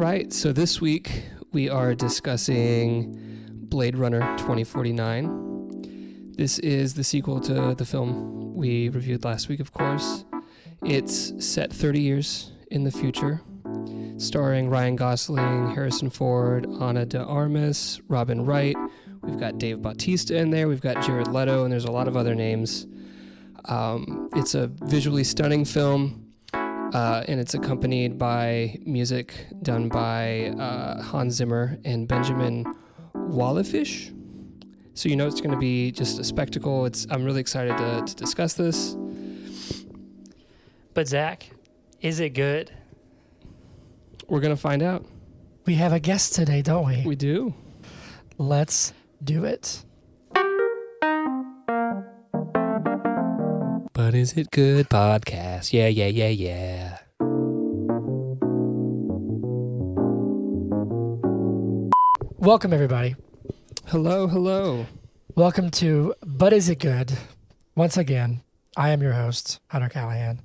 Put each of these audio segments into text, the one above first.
right, so this week we are discussing Blade Runner 2049. This is the sequel to the film we reviewed last week, of course. It's set 30 years in the future, starring Ryan Gosling, Harrison Ford, Ana de Armas, Robin Wright. We've got Dave Bautista in there. We've got Jared Leto, and there's a lot of other names. It's a visually stunning film. And it's accompanied by music done by Hans Zimmer and Benjamin Wallfisch. So you know it's going to be just a spectacle. I'm really excited to discuss this. But Zach, is it good? We're going to find out. We have a guest today, don't we? We do. Let's do it. But is it good podcast? Yeah. Welcome, everybody. Hello. Welcome to But Is It Good? Once again, I am your host, Hunter Callahan.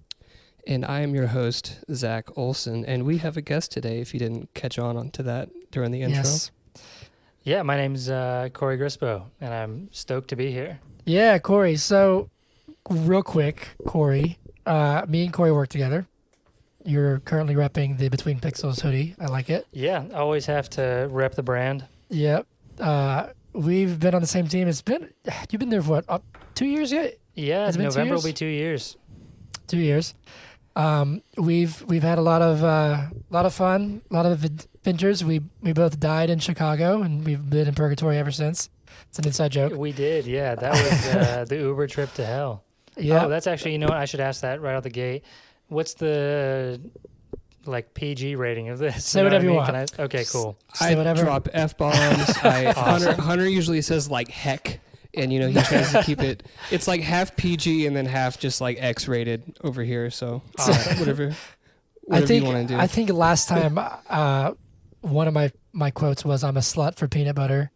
And I am your host, Zach Olson. And we have a guest today, if you didn't catch on to that during the intro. Yes. Yeah, my name's Corey Grispo, and I'm stoked to be here. Yeah, Corey. So, real quick, Corey, me and Corey work together. You're currently repping the Between Pixels hoodie. I like it. Yeah, I always have to rep the brand. Yep. We've been on the same team. You've been there for what, 2 years yet? Yeah, Has it been 2 November will years? be 2 years. 2 years. We've had a lot of fun, a lot of adventures. We both died in Chicago, and we've been in purgatory ever since. It's an inside joke. We did, yeah. That was the Uber trip to hell. Yeah. Oh, that's actually, you know what? I should ask that right out the gate. What's the PG rating of this? Say whatever you want. Okay, cool. Say I whatever. drop F-bombs. Awesome. Hunter usually says like heck. And, he tries to keep it. It's like half PG and then half just like X-rated over here. So whatever you want to do. I think last time one of my quotes was, "I'm a slut for peanut butter."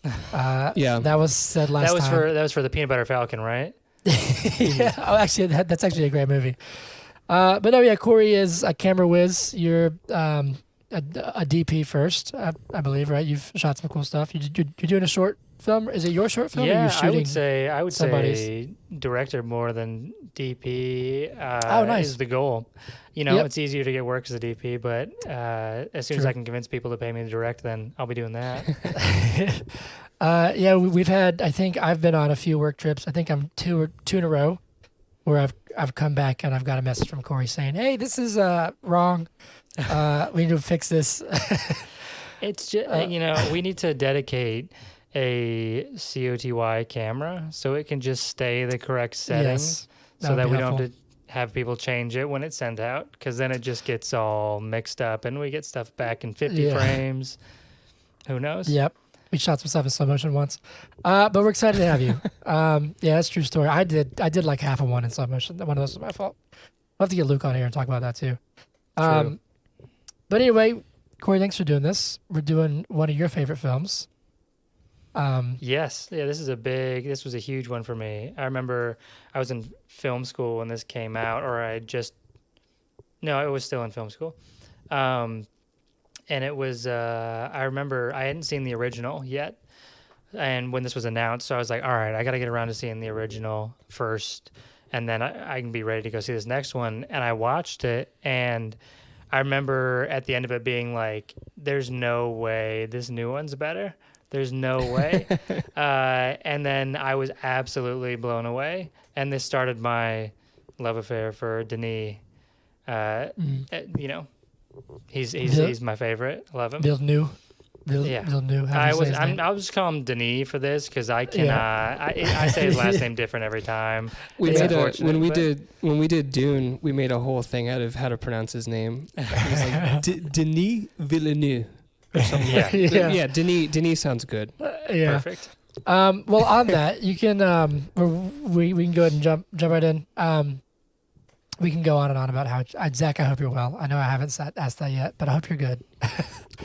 Yeah. That was said last time. That was for the Peanut Butter Falcon, right? Yeah. Oh, actually, that's actually a great movie. But no, yeah, Corey is a camera whiz. You're a DP first, I believe, right? You've shot some cool stuff. You're doing a short film. Is it your short film? Or Yeah, you're shooting I would somebody's? say director more than DP. Oh, nice. Is the goal. Yep. It's easier to get work as a DP, but as soon as True. I can convince people to pay me to direct, then I'll be doing that. Yeah, we've had. I think I've been on a few work trips. I think I'm two in a row, where I've come back and I've got a message from Corey saying, "Hey, this is wrong. We need to fix this." It's just we need to dedicate a COTY camera so it can just stay the correct settings, so that we don't have to have people change it when it's sent out, because then it just gets all mixed up and we get stuff back in 50 frames. Who knows? Yep. We shot some stuff in slow motion once, but we're excited to have you. Yeah, that's a true story. I did like half of one in slow motion. One of those was my fault. We'll have to get Luke on here and talk about that too. True. But anyway, Corey, thanks for doing this. We're doing one of your favorite films. Yes. Yeah, this was a huge one for me. I remember I was in film school when this came out, or it was still in film school. And it was, I remember I hadn't seen the original yet. And when this was announced, so I was like, all right, I got to get around to seeing the original first. And then I can be ready to go see this next one. And I watched it, and I remember at the end of it being like, there's no way this new one's better. There's no way. And then I was absolutely blown away. And this started my love affair for Denis. He's my favorite. I love him. Villeneuve. I'll just call him Denis for this, because I cannot. I say his last name different every time. When we did Dune, we made a whole thing out of how to pronounce his name. It was like Denis Villeneuve or something. Yeah. Denis sounds good. Yeah. Perfect. Well, on that, you can we can go ahead and jump right in. We can go on and on about how Zach. I hope you're well. I know I haven't asked that yet, but I hope you're good.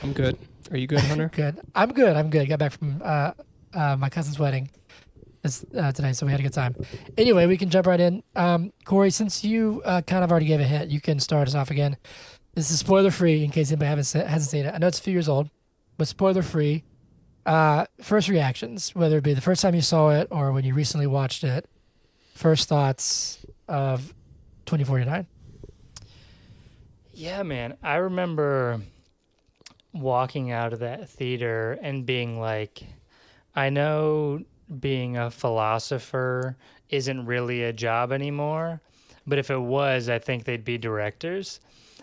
I'm good. Are you good, Hunter? Good. I'm good. Got back from my cousin's wedding today, so we had a good time. Anyway, we can jump right in. Corey, since you kind of already gave a hint, you can start us off again. This is spoiler free in case anybody hasn't seen it. I know it's a few years old, but spoiler free. First reactions, whether it be the first time you saw it or when you recently watched it. First thoughts of 2049. Yeah, man. I remember walking out of that theater and being like, I know being a philosopher isn't really a job anymore, but if it was, I think they'd be directors.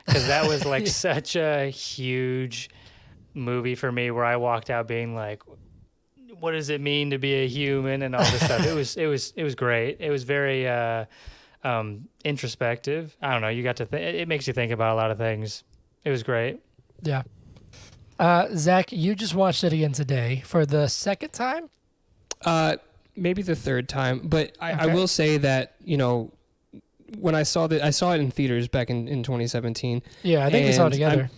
Because that was like such a huge movie for me where I walked out being like, what does it mean to be a human and all this stuff. It was great. It was very introspective. I don't know. You got to it makes you think about a lot of things. It was great. Yeah. Zach, you just watched it again today for the second time? Maybe the third time, but I will say that, when I saw it in theaters back in 2017. Yeah, I think we saw it together.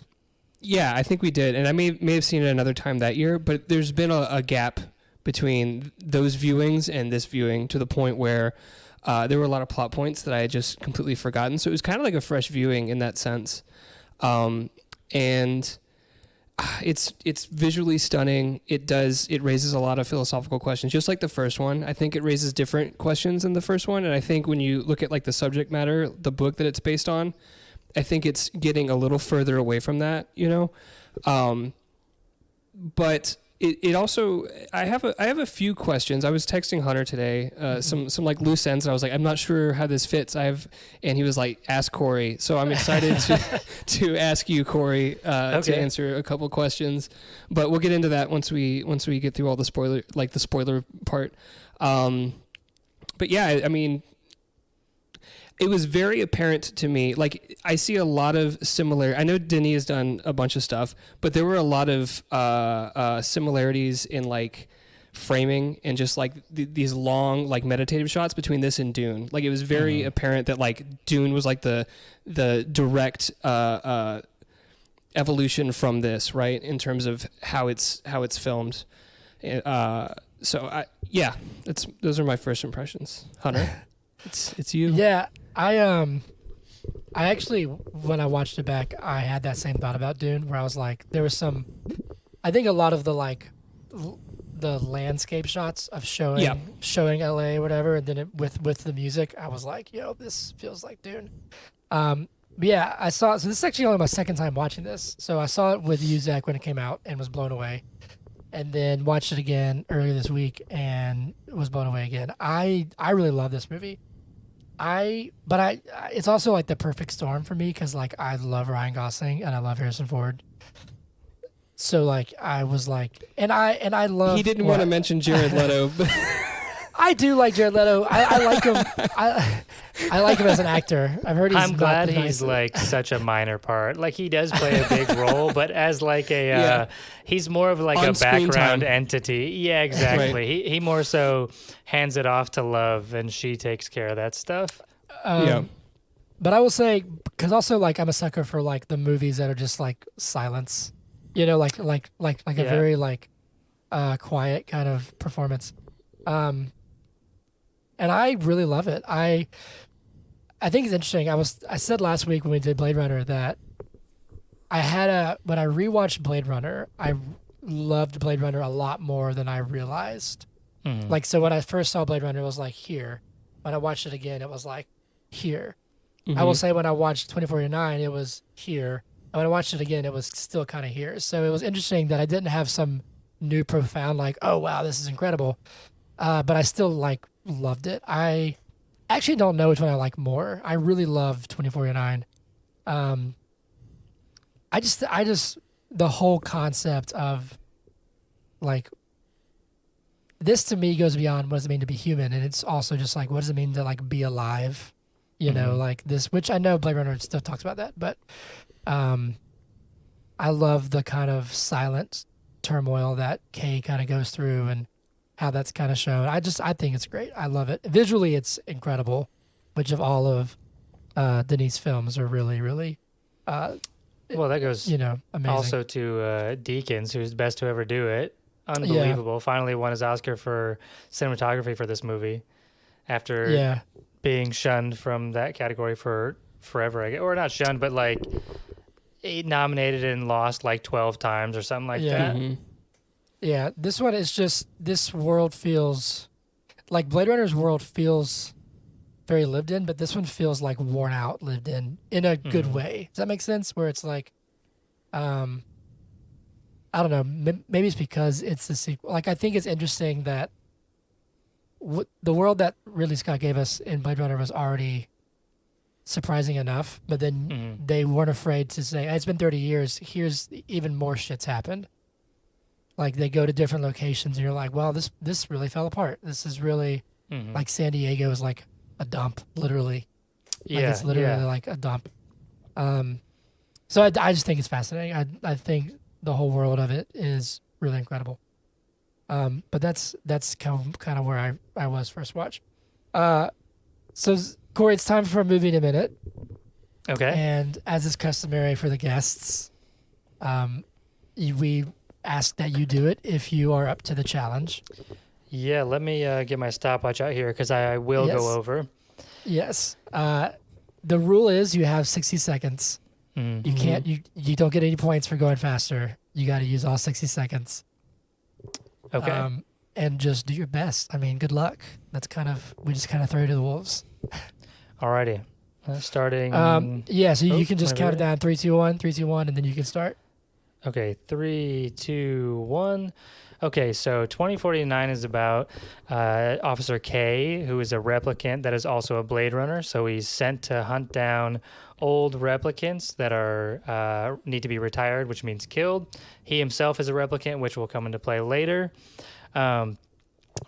Yeah, I think we did, and I may have seen it another time that year, but there's been a gap between those viewings and this viewing to the point where there were a lot of plot points that I had just completely forgotten. So it was kind of like a fresh viewing in that sense, and it's visually stunning. It raises a lot of philosophical questions, just like the first one. I think it raises different questions than the first one, and I think when you look at like the subject matter, the book that it's based on, I think it's getting a little further away from that, but it also, I have a few questions. I was texting Hunter today, some like loose ends, and I was like, I'm not sure how this fits. and he was like, ask Corey. So I'm excited to ask you, Corey, to answer a couple questions, but we'll get into that once we get through all the spoiler part. But yeah, I mean, it was very apparent to me. Like, I see a lot of similar. I know Denis has done a bunch of stuff, but there were a lot of similarities in like framing and just like these long like meditative shots between this and Dune. Like, it was very apparent that like Dune was like the direct evolution from this, right? In terms of how it's filmed. So those are my first impressions. Hunter, it's you. Yeah. I actually, when I watched it back, I had that same thought about Dune, where I was like, there was I think a lot of the like the landscape shots of showing LA or whatever, and then with the music, I was like, yo, this feels like Dune. But yeah, so this is actually only my second time watching this. So I saw it with you, Zach, when it came out and was blown away, and then watched it again earlier this week and was blown away again. I really love this movie. It's also like the perfect storm for me because like I love Ryan Gosling and I love Harrison Ford. So like I was like, and I love. He didn't want to mention Jared Leto. I do like Jared Leto. I like him. I like him as an actor. I've heard he's. I'm glad he's like such a minor part. Like he does play a big role, but as like a he's more of like a background entity. Yeah, exactly. Right. He more so hands it off to Love, and she takes care of that stuff. But I will say, because also like I'm a sucker for like the movies that are just like silence, like a very like quiet kind of performance. And I really love it. I think it's interesting. I said last week when we did Blade Runner that when I rewatched Blade Runner, I loved Blade Runner a lot more than I realized. Mm-hmm. Like, so when I first saw Blade Runner, it was like here. When I watched it again, it was like here. Mm-hmm. I will say when I watched 2049, it was here. And when I watched it again, it was still kind of here. So it was interesting that I didn't have some new profound, like, oh, wow, this is incredible. But I still like loved it. I actually don't know which one I like more. I really love 2049. I just the whole concept of like this to me goes beyond what does it mean to be human, and it's also just like what does it mean to like be alive, know, like this, which I know Blade Runner still talks about that, but I love the kind of silent turmoil that Kay kind of goes through and how that's kind of shown. I think it's great. I love it. Visually, it's incredible, which of all of Denis' films are really, really, well, that goes amazing. Also to Deakins, who's the best to ever do it. Unbelievable. Yeah. Finally won his Oscar for cinematography for this movie after being shunned from that category for forever. Or not shunned, but like nominated and lost like 12 times or something like that. Mhm. Yeah, this one is just this world feels like Blade Runner's world feels very lived in, but this one feels like worn out, lived in a good Mhm. way. Does that make sense? Where it's like, I don't know, maybe it's because it's the sequel. Like I think it's interesting that the world that Ridley Scott gave us in Blade Runner was already surprising enough, but then Mhm. they weren't afraid to say, "Hey, it's been 30 years. Here's even more shit's happened." Like they go to different locations, and you're like, "Well, this really fell apart. This is really Mhm. like San Diego is like a dump, literally. Like yeah, it's literally yeah. like a dump." So I just think it's fascinating. I think the whole world of it is really incredible. But that's kind of where I was first watch. So Corey, it's time for a movie in a minute. Okay. And as is customary for the guests, we ask that you do it if you are up to the challenge. Yeah, let me get my stopwatch out here because I will Yes. go over. Yes. The rule is you have 60 seconds. Mhm. You can't. You don't get any points for going faster. You got to use all 60 seconds. Okay. And just do your best. I mean, good luck. We just kind of throw you to the wolves. Alrighty. Starting. Yeah. So Oh, you can just whenever count it down 3, 2, 1, 3, 2, 1, and then you can start. Okay, 3, 2, 1. Okay, so 2049 is about Officer K, who is a replicant that is also a Blade Runner. So he's sent to hunt down old replicants that are need to be retired, which means killed. He himself is a replicant, which will come into play later.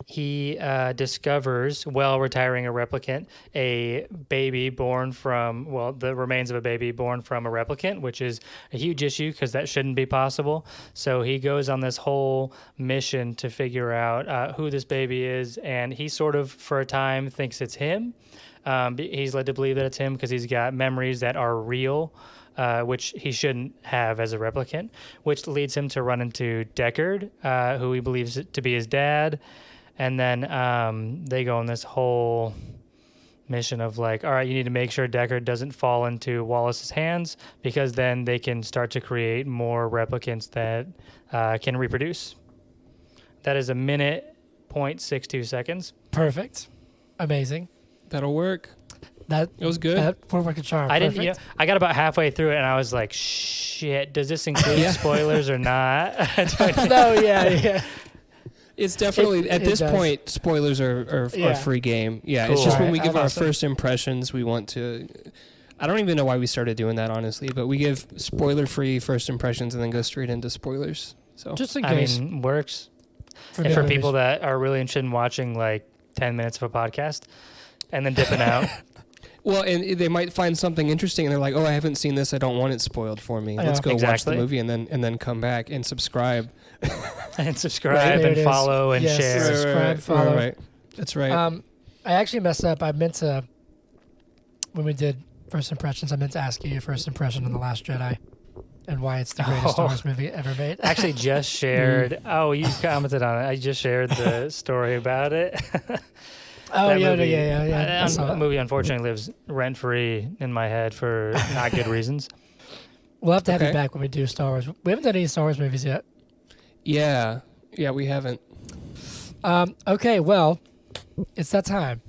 He discovers, while retiring a replicant, a baby born from, well, the remains of a baby born from a replicant, which is a huge issue because that shouldn't be possible. So he goes on this whole mission to figure out who this baby is, and he sort of, for a time, thinks it's him. He's led to believe that it's him because he's got memories that are real, which he shouldn't have as a replicant, which leads him to run into Deckard, who he believes to be his dad. And then they go on this whole mission of like, all right, you need to make sure Deckard doesn't fall into Wallace's hands because then they can start to create more replicants that can reproduce. That is 1:62 seconds. Perfect. Amazing. That'll work. That It was good. That would work a charm. I Perfect. didn't. I got about halfway through it and I was like, shit, does this include Yeah. spoilers or not? No, yeah. It's definitely at it this does. point. Spoilers are Yeah. a free game. Yeah, Cool. it's just when Alright, we give I'm our awesome. first impressions, we want to. I don't even know why we started doing that, honestly, but we give spoiler-free first impressions and then go straight into spoilers. So Just in I case. mean, works. And good for movies. people that are really interested in watching like 10 minutes of a podcast and then dipping out. well, and they might find something interesting, and they're like, "Oh, I haven't seen this. I don't want it spoiled for me. Yeah. Let's go watch Exactly. the movie and then come back and subscribe." And subscribe Right, there and it is. follow and Yes. share. Subscribe, follow. Right. That's right. I actually messed up. I meant to, when we did first impressions, I meant to ask you your first impression on The Last Jedi and why it's the greatest Star Oh. Wars movie ever made. Actually, just shared. Oh, you commented on it. I just shared the story about it. Oh, That yeah, movie- yeah. I saw That that. movie unfortunately lives rent free in my head for not good reasons. We'll have to have you Okay. back when we do Star Wars. We haven't done any Star Wars movies yet. yeah, we haven't. Okay, well, it's that time.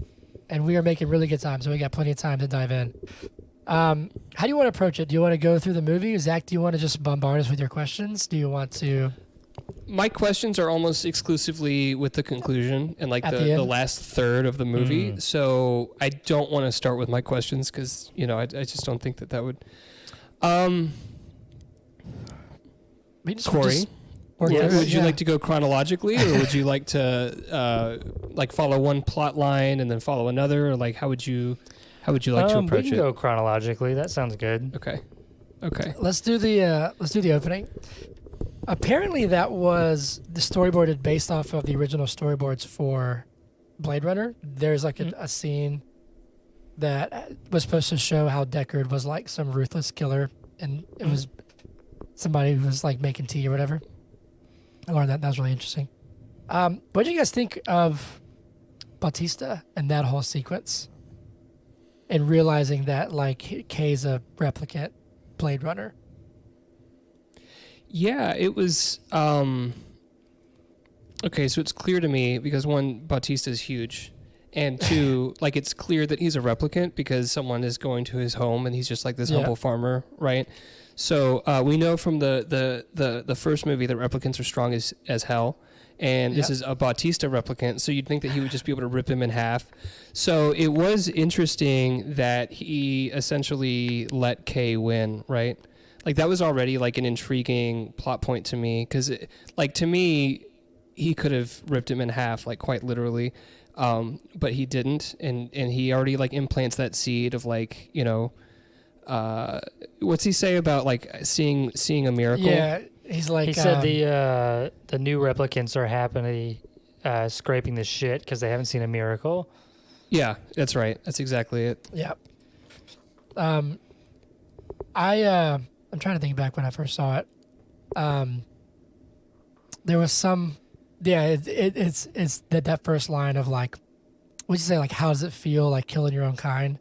And we are making really good time, so we got plenty of time to dive in. How do you want to approach it? Do you want to go through the movie? Zach, do you want to just bombard us with your questions? Do you want to... My questions are almost exclusively with the conclusion and like At the the end? last third of the movie. Mm. So I don't want to start with my questions because, I just don't think that would. We just, Corey, just work Yes. through it, would you yeah. like to go chronologically, or would you like to follow one plot line and then follow another, or like how would you like to We approach can it? go chronologically. That sounds good. Okay. Let's do the opening. Apparently, that was the storyboarded based off of the original storyboards for Blade Runner. There's like a scene that was supposed to show how Deckard was like some ruthless killer, and it was somebody who was like making tea or whatever. I learned that. That was really interesting. What do you guys think of Bautista and that whole sequence? And realizing that like Kay's a replicant Blade Runner. Yeah, it was. Okay, so it's clear to me because one, Bautista is huge, and two, like it's clear that he's a replicant because someone is going to his home and he's just like this humble farmer, right? So we know from the first movie that replicants are strong as hell, and this is a Bautista replicant, so you'd think that he would just be able to rip him in half. So it was interesting that he essentially let Kay win, right? Like that was already like an intriguing plot point to me because, like to me, he could have ripped him in half, like quite literally, but he didn't, and he already like implants that seed of like what's he say about like seeing a miracle? Yeah, he's like he said the new replicants are happily scraping the shit because they haven't seen a miracle. Yeah, that's right. That's exactly it. Yeah. I'm trying to think back when I first saw it. There was some, it's that first line of like, what'd you say? Like, how does it feel like killing your own kind?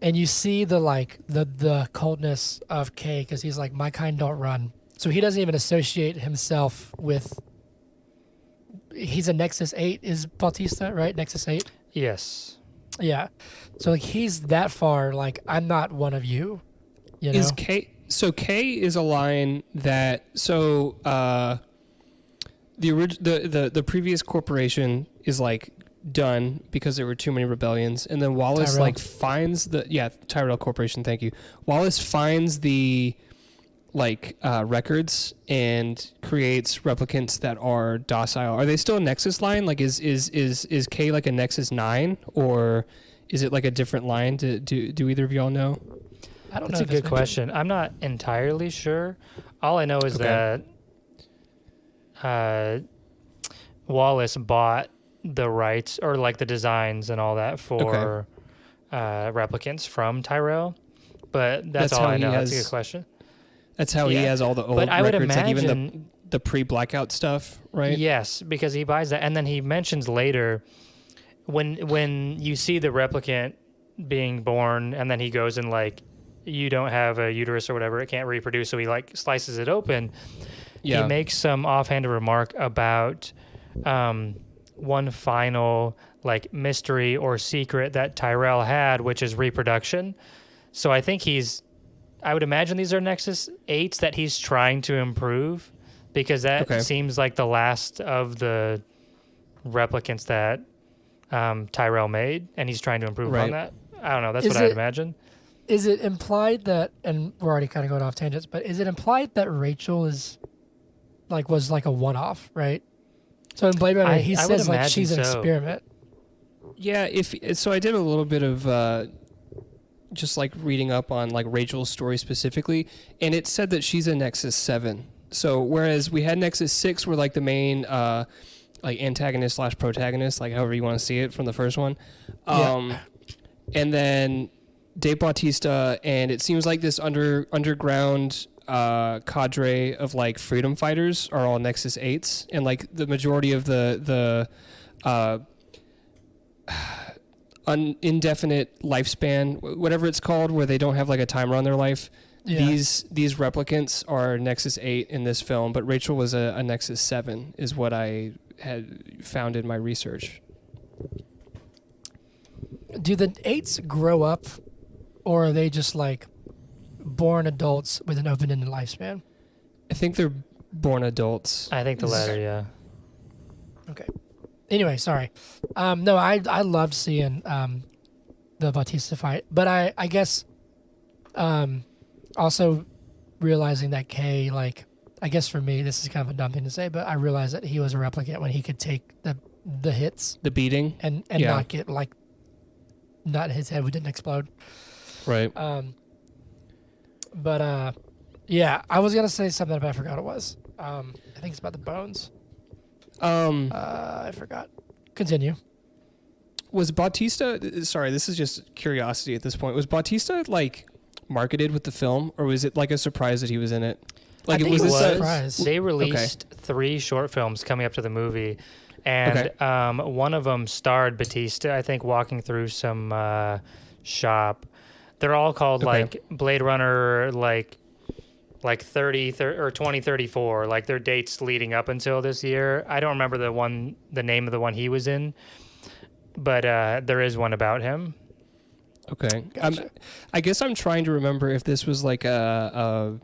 And you see the coldness of Kay because he's like, my kind don't run. So he doesn't even associate himself with. He's a Nexus 8, is Bautista, right? Nexus 8? Yes. Yeah. So like he's that far, like, I'm not one of you. You know? Is Kay, so Kay is a line that, so the previous corporation is like done because there were too many rebellions, and then Wallace Tyrell. like finds Tyrell Corporation, thank you. Wallace finds the records and creates replicants that are docile. Are they still a Nexus line? Like is Kay like a Nexus 9, or is it like a different line? Do either of y'all know? I don't That's know. a good question. I'm not entirely sure. All I know is that Wallace bought the rights or like the designs and all that for replicants from Tyrell, but that's all I know. That's a good question. That's how he has all the old but I would records, imagine, like even the pre-blackout stuff, right? Yes, because he buys that, and then he mentions later when you see the replicant being born, and then he goes and like, you don't have a uterus or whatever, it can't reproduce, so he like slices it open. Yeah. He makes some offhanded remark about one final like mystery or secret that Tyrell had, which is reproduction. So I think I would imagine these are Nexus 8s that he's trying to improve, because that seems like the last of the replicants that Tyrell made, and he's trying to improve on that. I don't know. That's what I'd imagine. Is it implied that, and we're already kind of going off tangents, but is it implied that Rachel was like a one-off, right? So in Blade Runner, he says like she's an experiment. Yeah, so I did a little bit of just like reading up on like Rachel's story specifically, and it said that she's a Nexus 7. So whereas we had Nexus 6 were like the main like antagonist / protagonist, like however you want to see it from the first one. And then Dave Bautista, and it seems like this underground cadre of like freedom fighters are all Nexus 8s, and like the majority of the indefinite lifespan, whatever it's called, where they don't have like a timer on their life. Yeah. These replicants are Nexus 8 in this film, but Rachel was a Nexus 7 is what I had found in my research. Do the 8s grow up, or are they just like born adults with an open-ended lifespan? I think they're born adults. I think the latter, yeah. Okay. Anyway, sorry. No, I loved seeing the Bautista fight, but I guess also realizing that Kay, like, I guess for me, this is kind of a dumb thing to say, but I realized that he was a replicant when he could take the hits. The beating. And not get, like, not his head didn't explode. Right. But yeah, I was going to say something, but I forgot what it was. I think it's about the bones. I forgot. Continue. Was Bautista, sorry, this is just curiosity at this point. Was Bautista, like, marketed with the film, or was it, like, a surprise that he was in it? Like, I think it was a surprise. They released 3 short films coming up to the movie, and one of them starred Bautista, I think, walking through some shop. They're all called, like, Blade Runner, like, like 2034, like their dates leading up until this year. I don't remember the name of the one he was in, but there is one about him. Okay. Gotcha. I guess I'm trying to remember if this was like a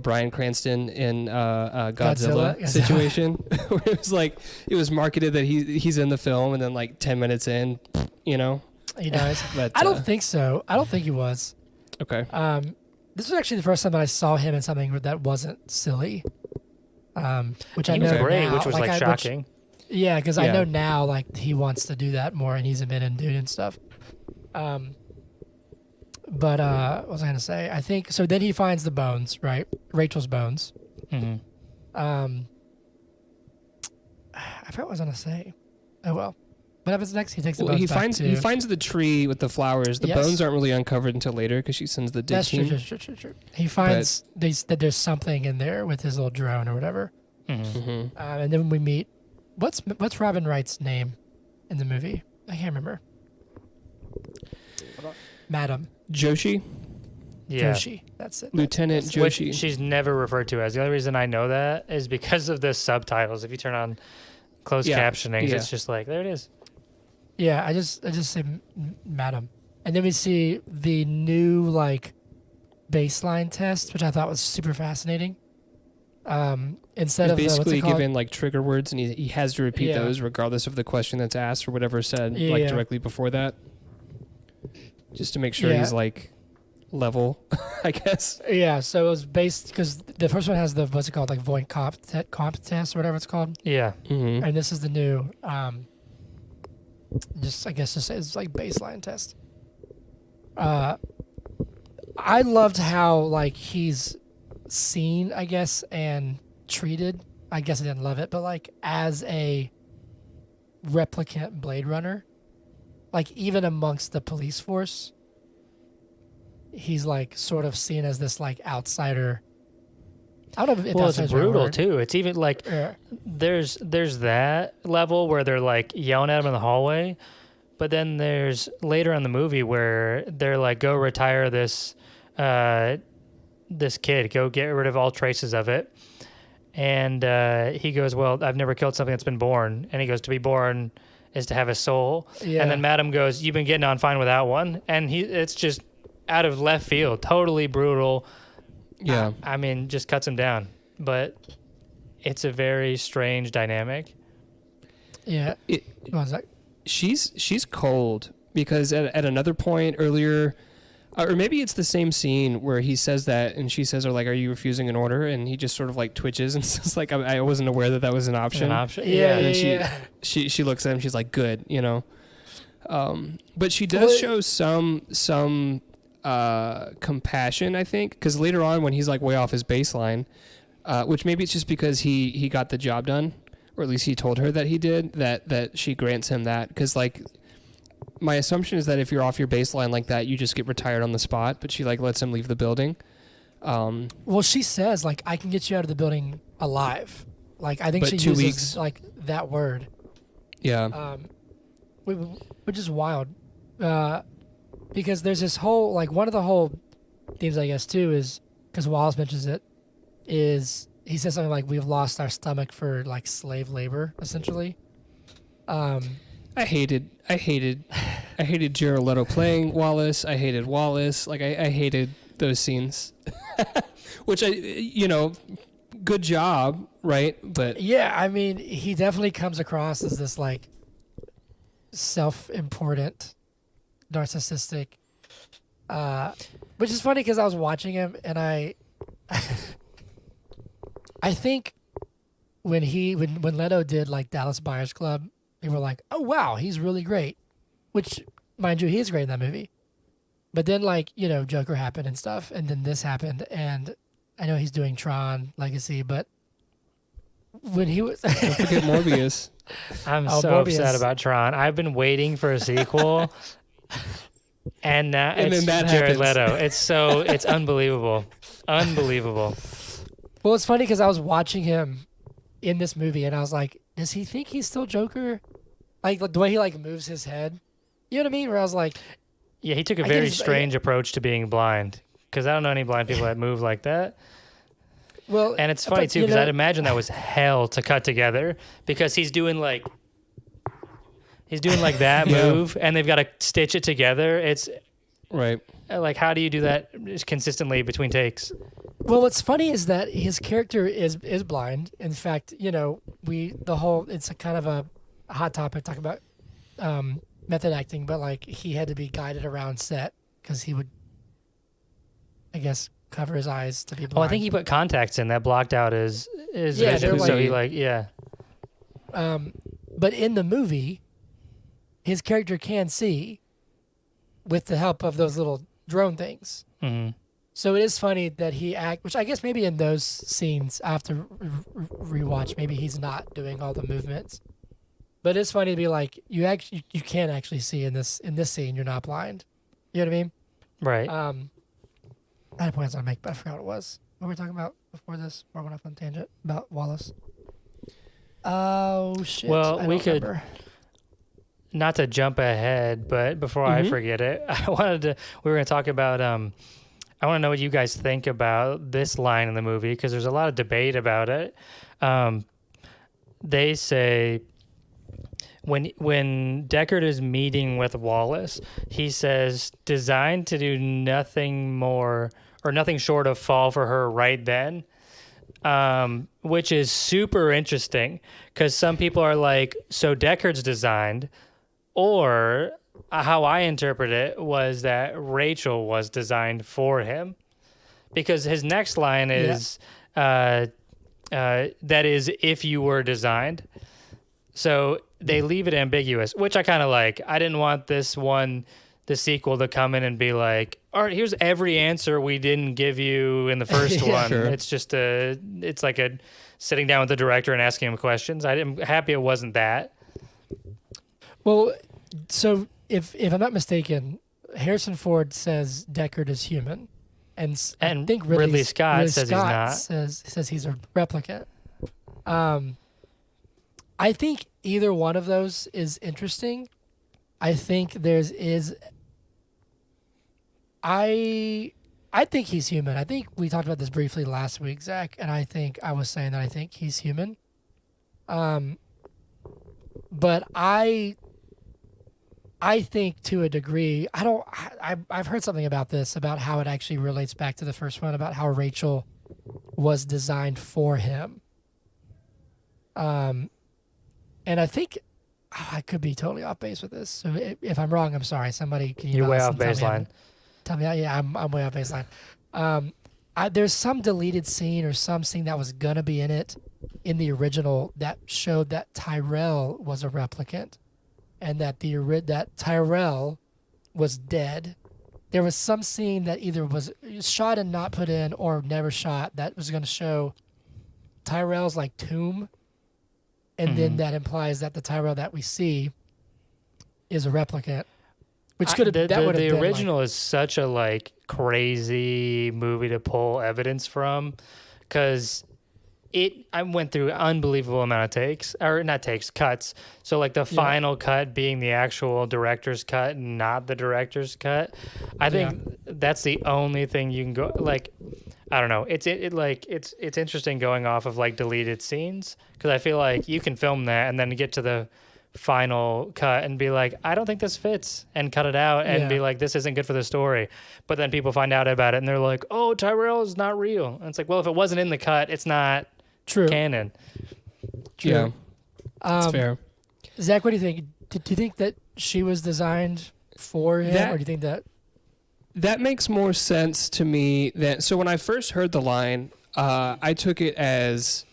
Bryan Cranston in Godzilla situation, where it was marketed that he's in the film, and then like 10 minutes in, you know, he dies. But I don't think so. I don't think he was. Okay. This was actually the first time that I saw him in something that wasn't silly. Which I He know was great, now, which was like shocking. Yeah, because I Yeah. know now like he wants to do that more, and he's been in Dune and stuff. But what was I gonna say? I think so. Then he finds the bones, right? Rachel's bones. Mm-hmm. I forgot what I was gonna say. Oh well. What happens next? He takes the Well, bones back to... he finds the tree with the flowers. The Yes. bones aren't really uncovered until later because she sends the dig That's team. true. He finds that there's something in there with his little drone or whatever. Mm-hmm. Mm-hmm. And then we meet. What's Robin Wright's name in the movie? I can't remember. Madam Joshi, Yeah. Joshi. That's it. Lieutenant Which Joshi. she's never referred to as. The only reason I know that is because of the subtitles. If you turn on closed Yeah, captioning, yeah. it's just like, there it is. Yeah, I just say Madam, and then we see the new like baseline test, which I thought was super fascinating. Instead He's of the, what's basically it called? given like trigger words, and he has to repeat Yeah. those regardless of the question that's asked or whatever said Yeah. like directly before that, just to make sure Yeah. he's like level, I guess. Yeah, so it was based because the first one has the what's it called, like Voight comp test or whatever it's called, Yeah. Mm-hmm. and this is the new just I guess it's like baseline test. I loved how like he's seen, I guess, and treated. I guess I didn't love it, but like as a replicant Blade Runner, like even amongst the police force, he's like sort of seen as this like outsider. I don't know if Well, that's it's the right brutal word. too. It's even like Yeah. there's that level where they're like yelling at him in the hallway, but then there's later in the movie where they're like, go retire this this kid, go get rid of all traces of it. And he goes, well, I've never killed something that's been born. And he goes, to be born is to have a soul. Yeah. And then Madam goes, you've been getting on fine without one. And it's just out of left field, totally brutal. Yeah. I mean, just cuts him down. But it's a very strange dynamic. Yeah. It- What was that? She's cold because at another point earlier, or maybe it's the same scene where he says that and she says, "Are like, are you refusing an order?" And he just sort of like twitches and says, "Like, I wasn't aware that was an option." An option. Yeah, And then yeah. she looks at him. She's like, "Good," you know. But she does show some compassion, I think, because later on when he's like way off his baseline, which maybe it's just because he got the job done, or at least he told her that he did, that she grants him that, because like my assumption is that if you're off your baseline like that, you just get retired on the spot, but she like lets him leave the building. Well, she says like I can get you out of the building alive. Like I think But she 2 uses weeks. like that word. Yeah. Which is wild, because there's this whole like one of the whole themes I guess too is because Wallace mentions it is he says something like we've lost our stomach for like slave labor essentially. I hated Jared Leto playing Wallace. I hated Wallace. Like I hated those scenes, which good job, right? But Yeah, I mean he definitely comes across as this like self-important, narcissistic. Which is funny because I was watching him and I think when Leto did like Dallas Buyers Club, people were like, "Oh wow, he's really great," which, mind you, he is great in that movie. But then like Joker happened and stuff, and then this happened, and I know he's doing Tron Legacy, but when he was don't forget Morbius. I'm Oh, so Morbius. upset about Tron. I've been waiting for a sequel, and now And it's then that Jared happens. Leto. It's unbelievable, unbelievable. Well, it's funny because I was watching him in this movie, and I was like, "Does he think he's still Joker?" Like the way he like moves his head, you know what I mean? Where I was like, Yeah, he took a I very guess- strange approach to being blind because I don't know any blind people that move like that. Well, And it's funny, too, because I'd imagine that was hell to cut together because he's doing like that move and they've got to stitch it together. It's Right. like, how do you do that consistently between takes? Well, what's funny is that his character is blind. In fact, it's a kind of a hot topic talking about method acting, but like he had to be guided around set because he would, I guess, cover his eyes to be blind. Oh, I think he put contacts in that blocked out his vision. Like, so he like, yeah. But in the movie, his character can see with the help of those little drone things. Mm-hmm. So it is funny that which I guess maybe in those scenes after rewatch, maybe he's not doing all the movements. But it's funny to be like, you can actually see in this scene, you're not blind. You know what I mean? Right. I had points I make, but I forgot what it was. What were we talking about before this? Or went off on a tangent about Wallace. Oh shit! Well, we could. Remember. Not to jump ahead, but before I forget it, we were going to talk about, I want to know what you guys think about this line in the movie, because there's a lot of debate about it. They say, when Deckard is meeting with Wallace, he says, designed to do nothing more, or nothing short of fall for her right then. Which is super interesting, because some people are like, so Deckard's designed, or how I interpret it was that Rachel was designed for him, because his next line is, that is, if you were designed. So they leave it ambiguous, which I kind of like. I didn't want the sequel to come in and be like, all right, here's every answer we didn't give you in the first one. Sure. It's just it's like a sitting down with the director and asking him questions. I'm happy it wasn't that. Well, so if I'm not mistaken, Harrison Ford says Deckard is human, and I think Ridley Scott says he's not. Says he's a replicant. I think either one of those is interesting. I think I think he's human. I think we talked about this briefly last week, Zach, and I think I was saying that I think he's human. But I think to a degree, I've heard something about this, about how it actually relates back to the first one, about how Rachel was designed for him. And I think I could be totally off base with this. So if I'm wrong, I'm sorry. Somebody can You're way off baseline. Tell me, yeah, I'm way off baseline. There's some deleted scene or some scene that was gonna be in it in the original that showed that Tyrell was a replicant, and that that Tyrell was dead. There was some scene that either was shot and not put in, or never shot, that was gonna show Tyrell's like tomb, and then that implies that the Tyrell that we see is a replicant. Which could have the original is such a like crazy movie to pull evidence from, because I went through an unbelievable amount of cuts. So like the final cut being the actual director's cut, not the director's cut. I think that's the only thing you can go like. I don't know. It's interesting going off of like deleted scenes, because I feel like you can film that and then get to the final cut and be like, I don't think this fits, and cut it out and be like, this isn't good for the story. But then people find out about it and they're like, oh, Tyrell is not real. And it's like, well, if it wasn't in the cut, it's not canon. True. Yeah, that's fair. Zach, what do you think? Do you think that she was designed for him, or do you think that makes more sense to me so when I first heard the line, I took it as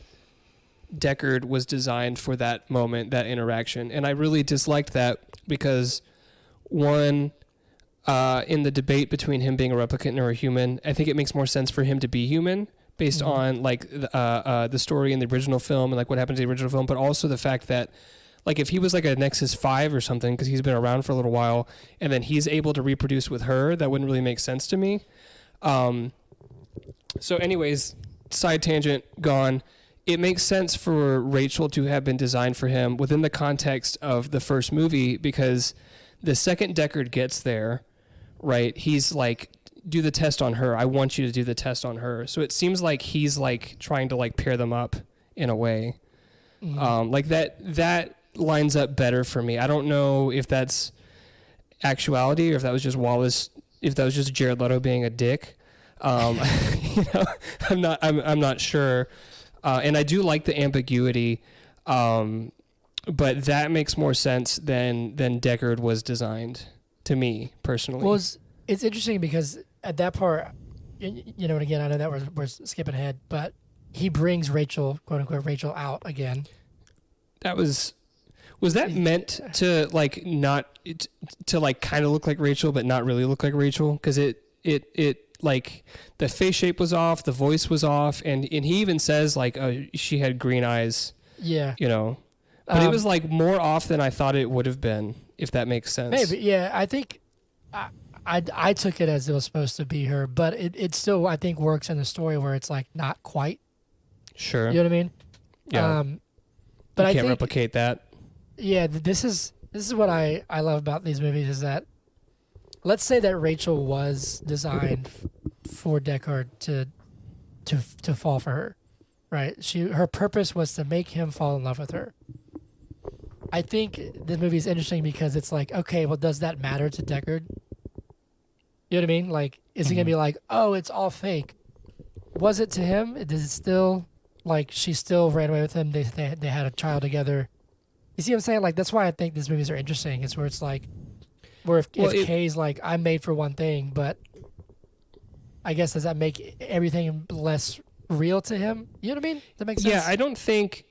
Deckard was designed for that moment, that interaction. And I really disliked that because, one, in the debate between him being a replicant or a human, I think it makes more sense for him to be human based on like the story in the original film and like what happened in the original film, but also the fact that like if he was like a Nexus 5 or something, because he's been around for a little while, and then he's able to reproduce with her, that wouldn't really make sense to me. So anyways, side tangent gone. It makes sense for Rachel to have been designed for him within the context of the first movie, because the second Deckard gets there, right, he's like do the test on her. I want you to do the test on her. So it seems like he's like trying to like pair them up in a way. Mhm. Like that lines up better for me. I don't know if that's actuality or if that was just Wallace, if that was just Jared Leto being a dick. You know, I'm not sure. And I do like the ambiguity. But that makes more sense than Deckard was designed to me personally. Well, it's interesting because at that part, you know, and again, I know that we're skipping ahead, but he brings Rachel, quote unquote, Rachel out again. That was that meant to like not to like kind of look like Rachel, but not really look like Rachel? Because it like the face shape was off, the voice was off, and he even says like, oh, she had green eyes. Yeah. You know, but it was like more off than I thought it would have been, if that makes sense. Maybe, yeah. I think I took it as it was supposed to be her, but it still, I think, works in the story where it's like not quite. Sure. You know what I mean? Yeah. But you I can't think, replicate that. Yeah, this is what I love about these movies is that, let's say that Rachel was designed for Deckard to fall for her, right? Her purpose was to make him fall in love with her. I think this movie is interesting because it's like, okay, well, does that matter to Deckard? You know what I mean? Like, is he gonna be like, oh, it's all fake? Was it to him? Does it still, like, she still ran away with him? They had a child together. You see what I'm saying? Like, that's why I think these movies are interesting. It's where it's like, if Kay's like, I'm made for one thing, but I guess does that make everything less real to him? You know what I mean? Does that make sense? Yeah, I don't think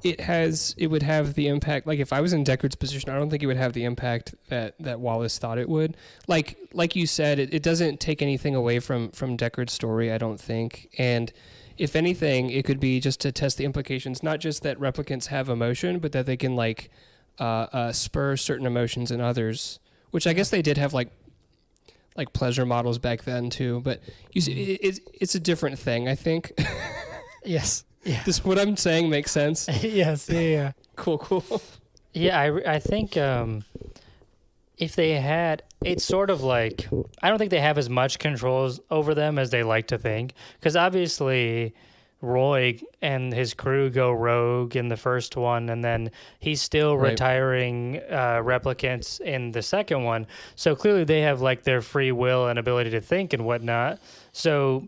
it would have the impact. Like if I was in Deckard's position, I don't think it would have the impact that Wallace thought it would. Like you said, it doesn't take anything away from Deckard's story, I don't think. And if anything, it could be just to test the implications, not just that replicants have emotion, but that they can like spur certain emotions in others, which I guess they did have like pleasure models back then too. But you see, it's a different thing, I think. Yes. Yeah. Does what I'm saying make sense? Yes. Yeah. Cool. Yeah, I think if they had, it's sort of like, I don't think they have as much controls over them as they like to think. Because obviously, Roy and his crew go rogue in the first one, and then he's still retiring replicants in the second one. So clearly they have like their free will and ability to think and whatnot. So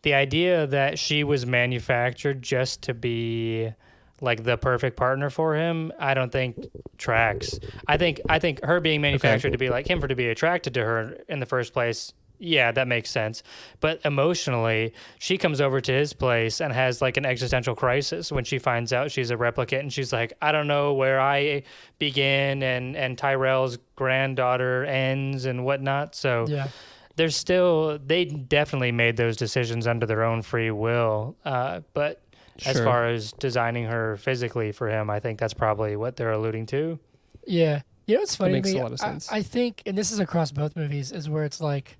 the idea that she was manufactured just to be like the perfect partner for him, I don't think tracks. I think her being manufactured to be like him, for to be attracted to her in the first place, yeah, that makes sense. But emotionally, she comes over to his place and has like an existential crisis when she finds out she's a replicant, and she's like, I don't know where I begin and Tyrell's granddaughter ends and whatnot. So Yeah. they definitely made those decisions under their own free will. But as Sure. far as designing her physically for him, I think that's probably what they're alluding to. Yeah. You know what's funny makes to me? a lot of sense. I think, and this is across both movies, is where it's like,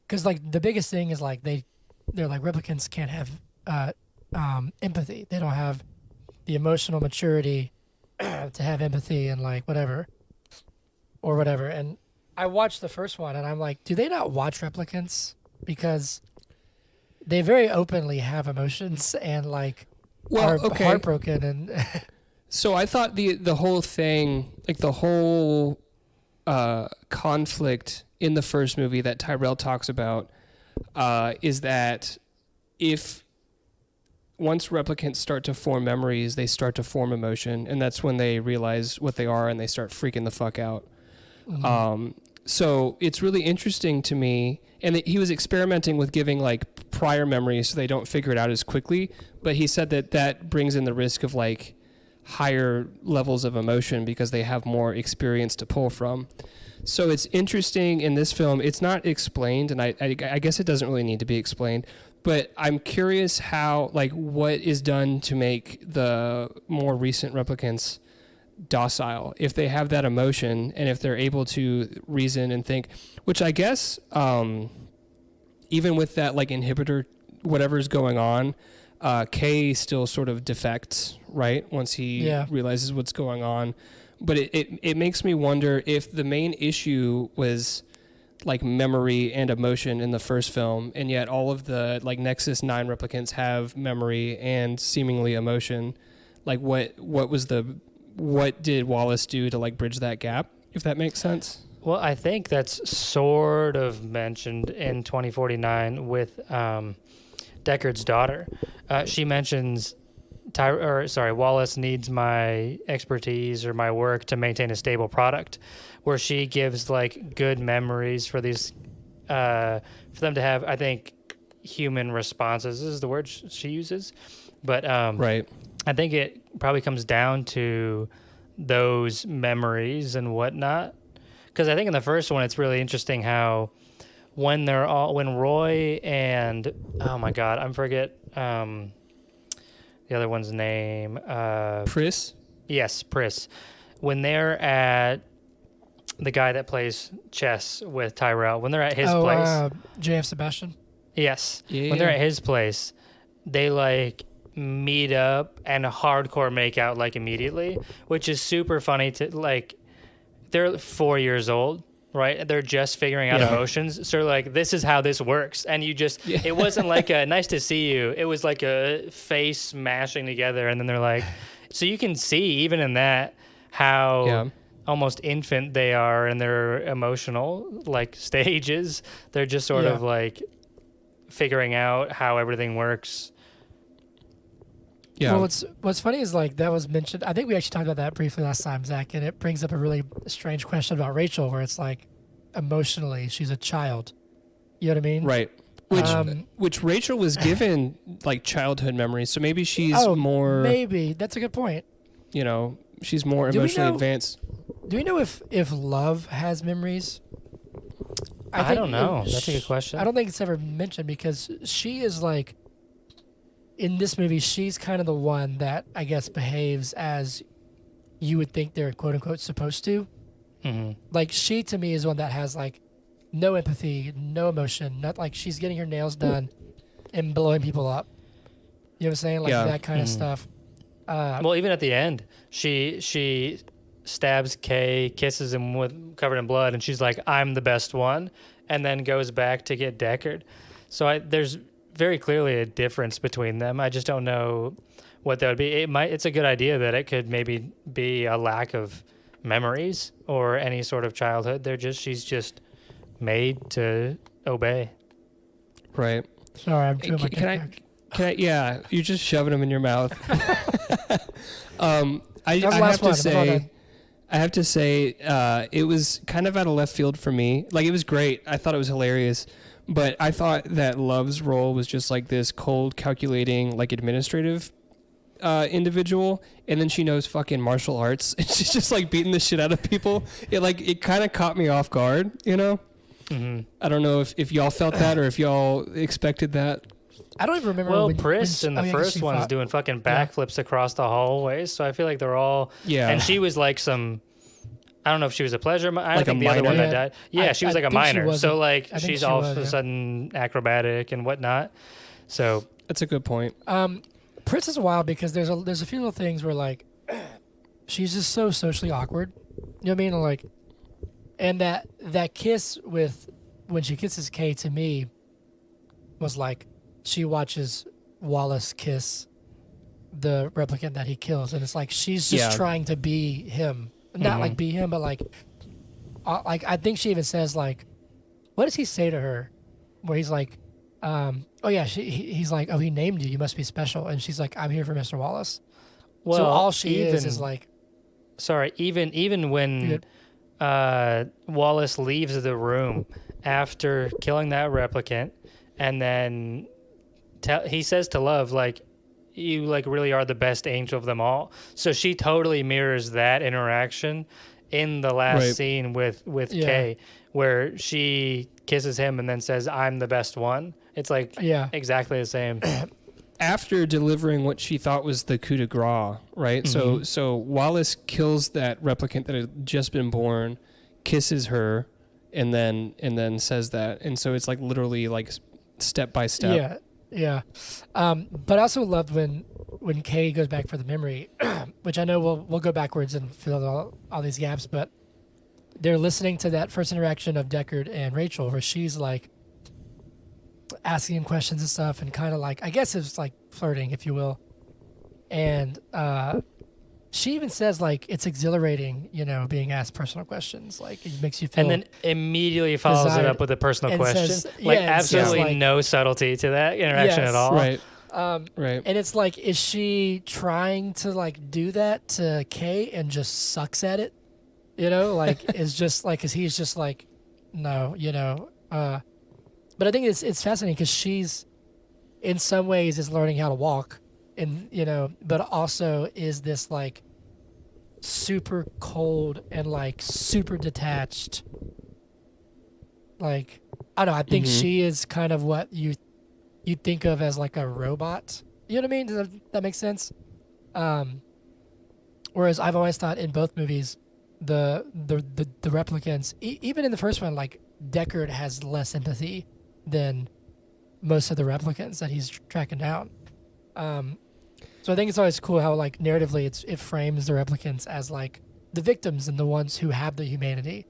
because like the biggest thing is like they're like replicants can't have empathy. They don't have the emotional maturity to have empathy and like whatever. And I watched the first one and I'm like, do they not watch replicants? Because they very openly have emotions and like are heartbroken and So I thought the whole thing, like the whole conflict in the first movie that Tyrell talks about, is that if once replicants start to form memories, they start to form emotion, and that's when they realize what they are and they start freaking the fuck out. So it's really interesting to me, and he was experimenting with giving like prior memories so they don't figure it out as quickly, but he said that brings in the risk of like higher levels of emotion because they have more experience to pull from. So it's interesting in this film. It's not explained, and I guess it doesn't really need to be explained, but I'm curious how, like, what is done to make the more recent replicants docile, if they have that emotion and if they're able to reason and think, which I guess even with that like inhibitor, whatever's going on, Kay still sort of defects, right, once he realizes what's going on. But it makes me wonder if the main issue was like memory and emotion in the first film, and yet all of the like Nexus 9 replicants have memory and seemingly emotion. Like what did Wallace do to like bridge that gap, if that makes sense? Well, I think that's sort of mentioned in 2049 with Deckard's daughter. She mentions Wallace needs my expertise or my work to maintain a stable product, where she gives like good memories for these, for them to have, I think, human responses is the word she uses. But right. I think it probably comes down to those memories and whatnot. Because I think in the first one, it's really interesting how when Roy and, oh my God, I forget the other one's name. Pris? Yes, Pris. When they're at the guy that plays chess with Tyrell, when they're at his place. JF Sebastian? Yes. Yeah. When they're at his place, they like meet up and hardcore make out like immediately, which is super funny to like, they're 4 years old. Right, they're just figuring out emotions. So like, this is how this works, and you just it wasn't like a nice to see you. It was like a face mashing together, and then they're like, so you can see even in that how almost infant they are in their emotional like stages. They're just sort of like figuring out how everything works. Yeah. Well, what's funny is like that was mentioned. I think we actually talked about that briefly last time, Zach, and it brings up a really strange question about Rachel, where it's like emotionally she's a child. You know what I mean? Right. Which Rachel was given like childhood memories, so maybe she's more. Maybe that's a good point. You know, she's more emotionally advanced. Do we know if love has memories? I don't know. That's a good question. I don't think it's ever mentioned because she is like. In this movie, she's kind of the one that I guess behaves as you would think they're quote unquote supposed to. Mm-hmm. Like she to me is one that has like no empathy, no emotion, not like she's getting her nails done and blowing people up. You know what I'm saying? Like that kind of stuff. Well, even at the end, she stabs Kay, kisses him with covered in blood, and she's like, "I'm the best one," and then goes back to get Deckard. So there's very clearly a difference between them. I just don't know what that would be. It's a good idea that it could maybe be a lack of memories or any sort of childhood. She's just made to obey. Right. Sorry, I'm doing my can I? Yeah, you're just shoving them in your mouth. I have to say, it was kind of out of left field for me. Like, it was great. I thought it was hilarious. But I thought that Love's role was just like this cold, calculating, like administrative individual, and then she knows fucking martial arts, and she's just like beating the shit out of people. It kind of caught me off guard, you know. Mm-hmm. I don't know if y'all felt that or if y'all expected that. I don't even remember. Well, Pris in the first one's doing fucking backflips across the hallways, so I feel like they're all. Yeah. And she was like some. I don't know if she was a pleasure. I like think the minor? other one that died. Yeah, she was like a minor. So like she's all of a was, sudden acrobatic and whatnot. So that's a good point. Pris is wild because there's a few little things where like she's just so socially awkward. You know what I mean? Like, and that kiss with when she kisses Kay to me was like she watches Wallace kiss the replicant that he kills, and it's like she's just trying to be him. Not like be him, but like I think she even says like, what does he say to her? Where he's like, he's like, oh, he named you. You must be special. And she's like, I'm here for Mr. Wallace. Well, so all she is like. Sorry, even when Wallace leaves the room after killing that replicant, and then he says to Love like, you like really are the best angel of them all. So she totally mirrors that interaction in the last scene with Kay, where she kisses him and then says, I'm the best one. It's like exactly the same. After delivering what she thought was the coup de grace, right? Mm-hmm. So Wallace kills that replicant that had just been born, kisses her, and then says that. And so it's like literally like step by step. Yeah. Yeah, but I also loved when Kay goes back for the memory, which I know we'll go backwards and fill out all these gaps. But they're listening to that first interaction of Deckard and Rachel, where she's like asking him questions and stuff, and kind of like, I guess it's like flirting, if you will. And she even says like it's exhilarating, being asked personal questions. Like it makes you feel. And then immediately follows it up with a personal question. Says, absolutely like, no subtlety to that interaction at all. Right. Right. And it's like, is she trying to like do that to Kay and just sucks at it? Like is just like, cause he's just like, no, but I think it's fascinating because she's in some ways is learning how to walk, and but also is this like super cold and like super detached. Like, I don't know, I think she is kind of what you think of as like a robot. You know what I mean? Does that make sense? Whereas I've always thought in both movies, the replicants, even in the first one, like Deckard has less empathy than most of the replicants that he's tracking down. So I think it's always cool how like narratively it frames the replicants as like the victims and the ones who have the humanity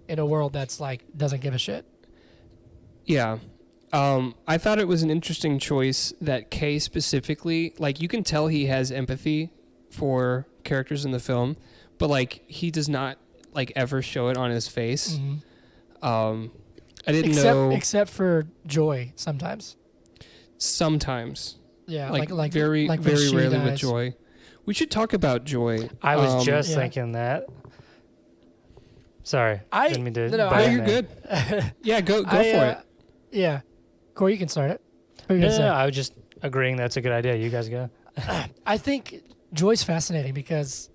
in a world that's like doesn't give a shit. Yeah. I thought it was an interesting choice that Kay specifically, like you can tell he has empathy for characters in the film, but like he does not like ever show it on his face. I didn't know. Except for Joy sometimes. Sometimes. Yeah, like very rarely dies. with Joy. We should talk about Joy. I was just thinking that. Sorry, didn't mean to. No, you're good. Yeah, go for it. Yeah, Corey, you can start it. No, I was just agreeing that's a good idea. You guys go. I think Joy's fascinating because,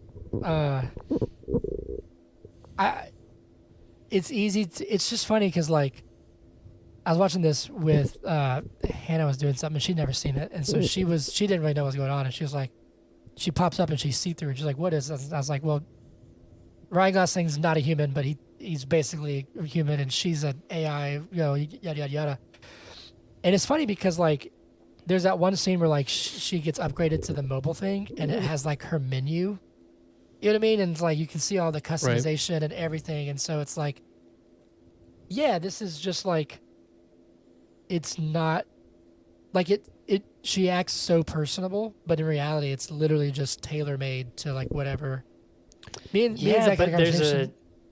it's easy. It's just funny because like, I was watching this with Hannah was doing something and she'd never seen it, and so she didn't really know what was going on, and she was like, she pops up and she's see through and she's like, what is this? And I was like, well, Ryan Gosling's not a human, but he's basically a human, and she's an AI, yada yada yada. And it's funny because like, there's that one scene where like she gets upgraded to the mobile thing, and it has like her menu. You know what I mean? And it's like you can see all the customization and everything, and so it's like, yeah, this is just like, it's not like it. She acts so personable, but in reality, it's literally just tailor made to like whatever. But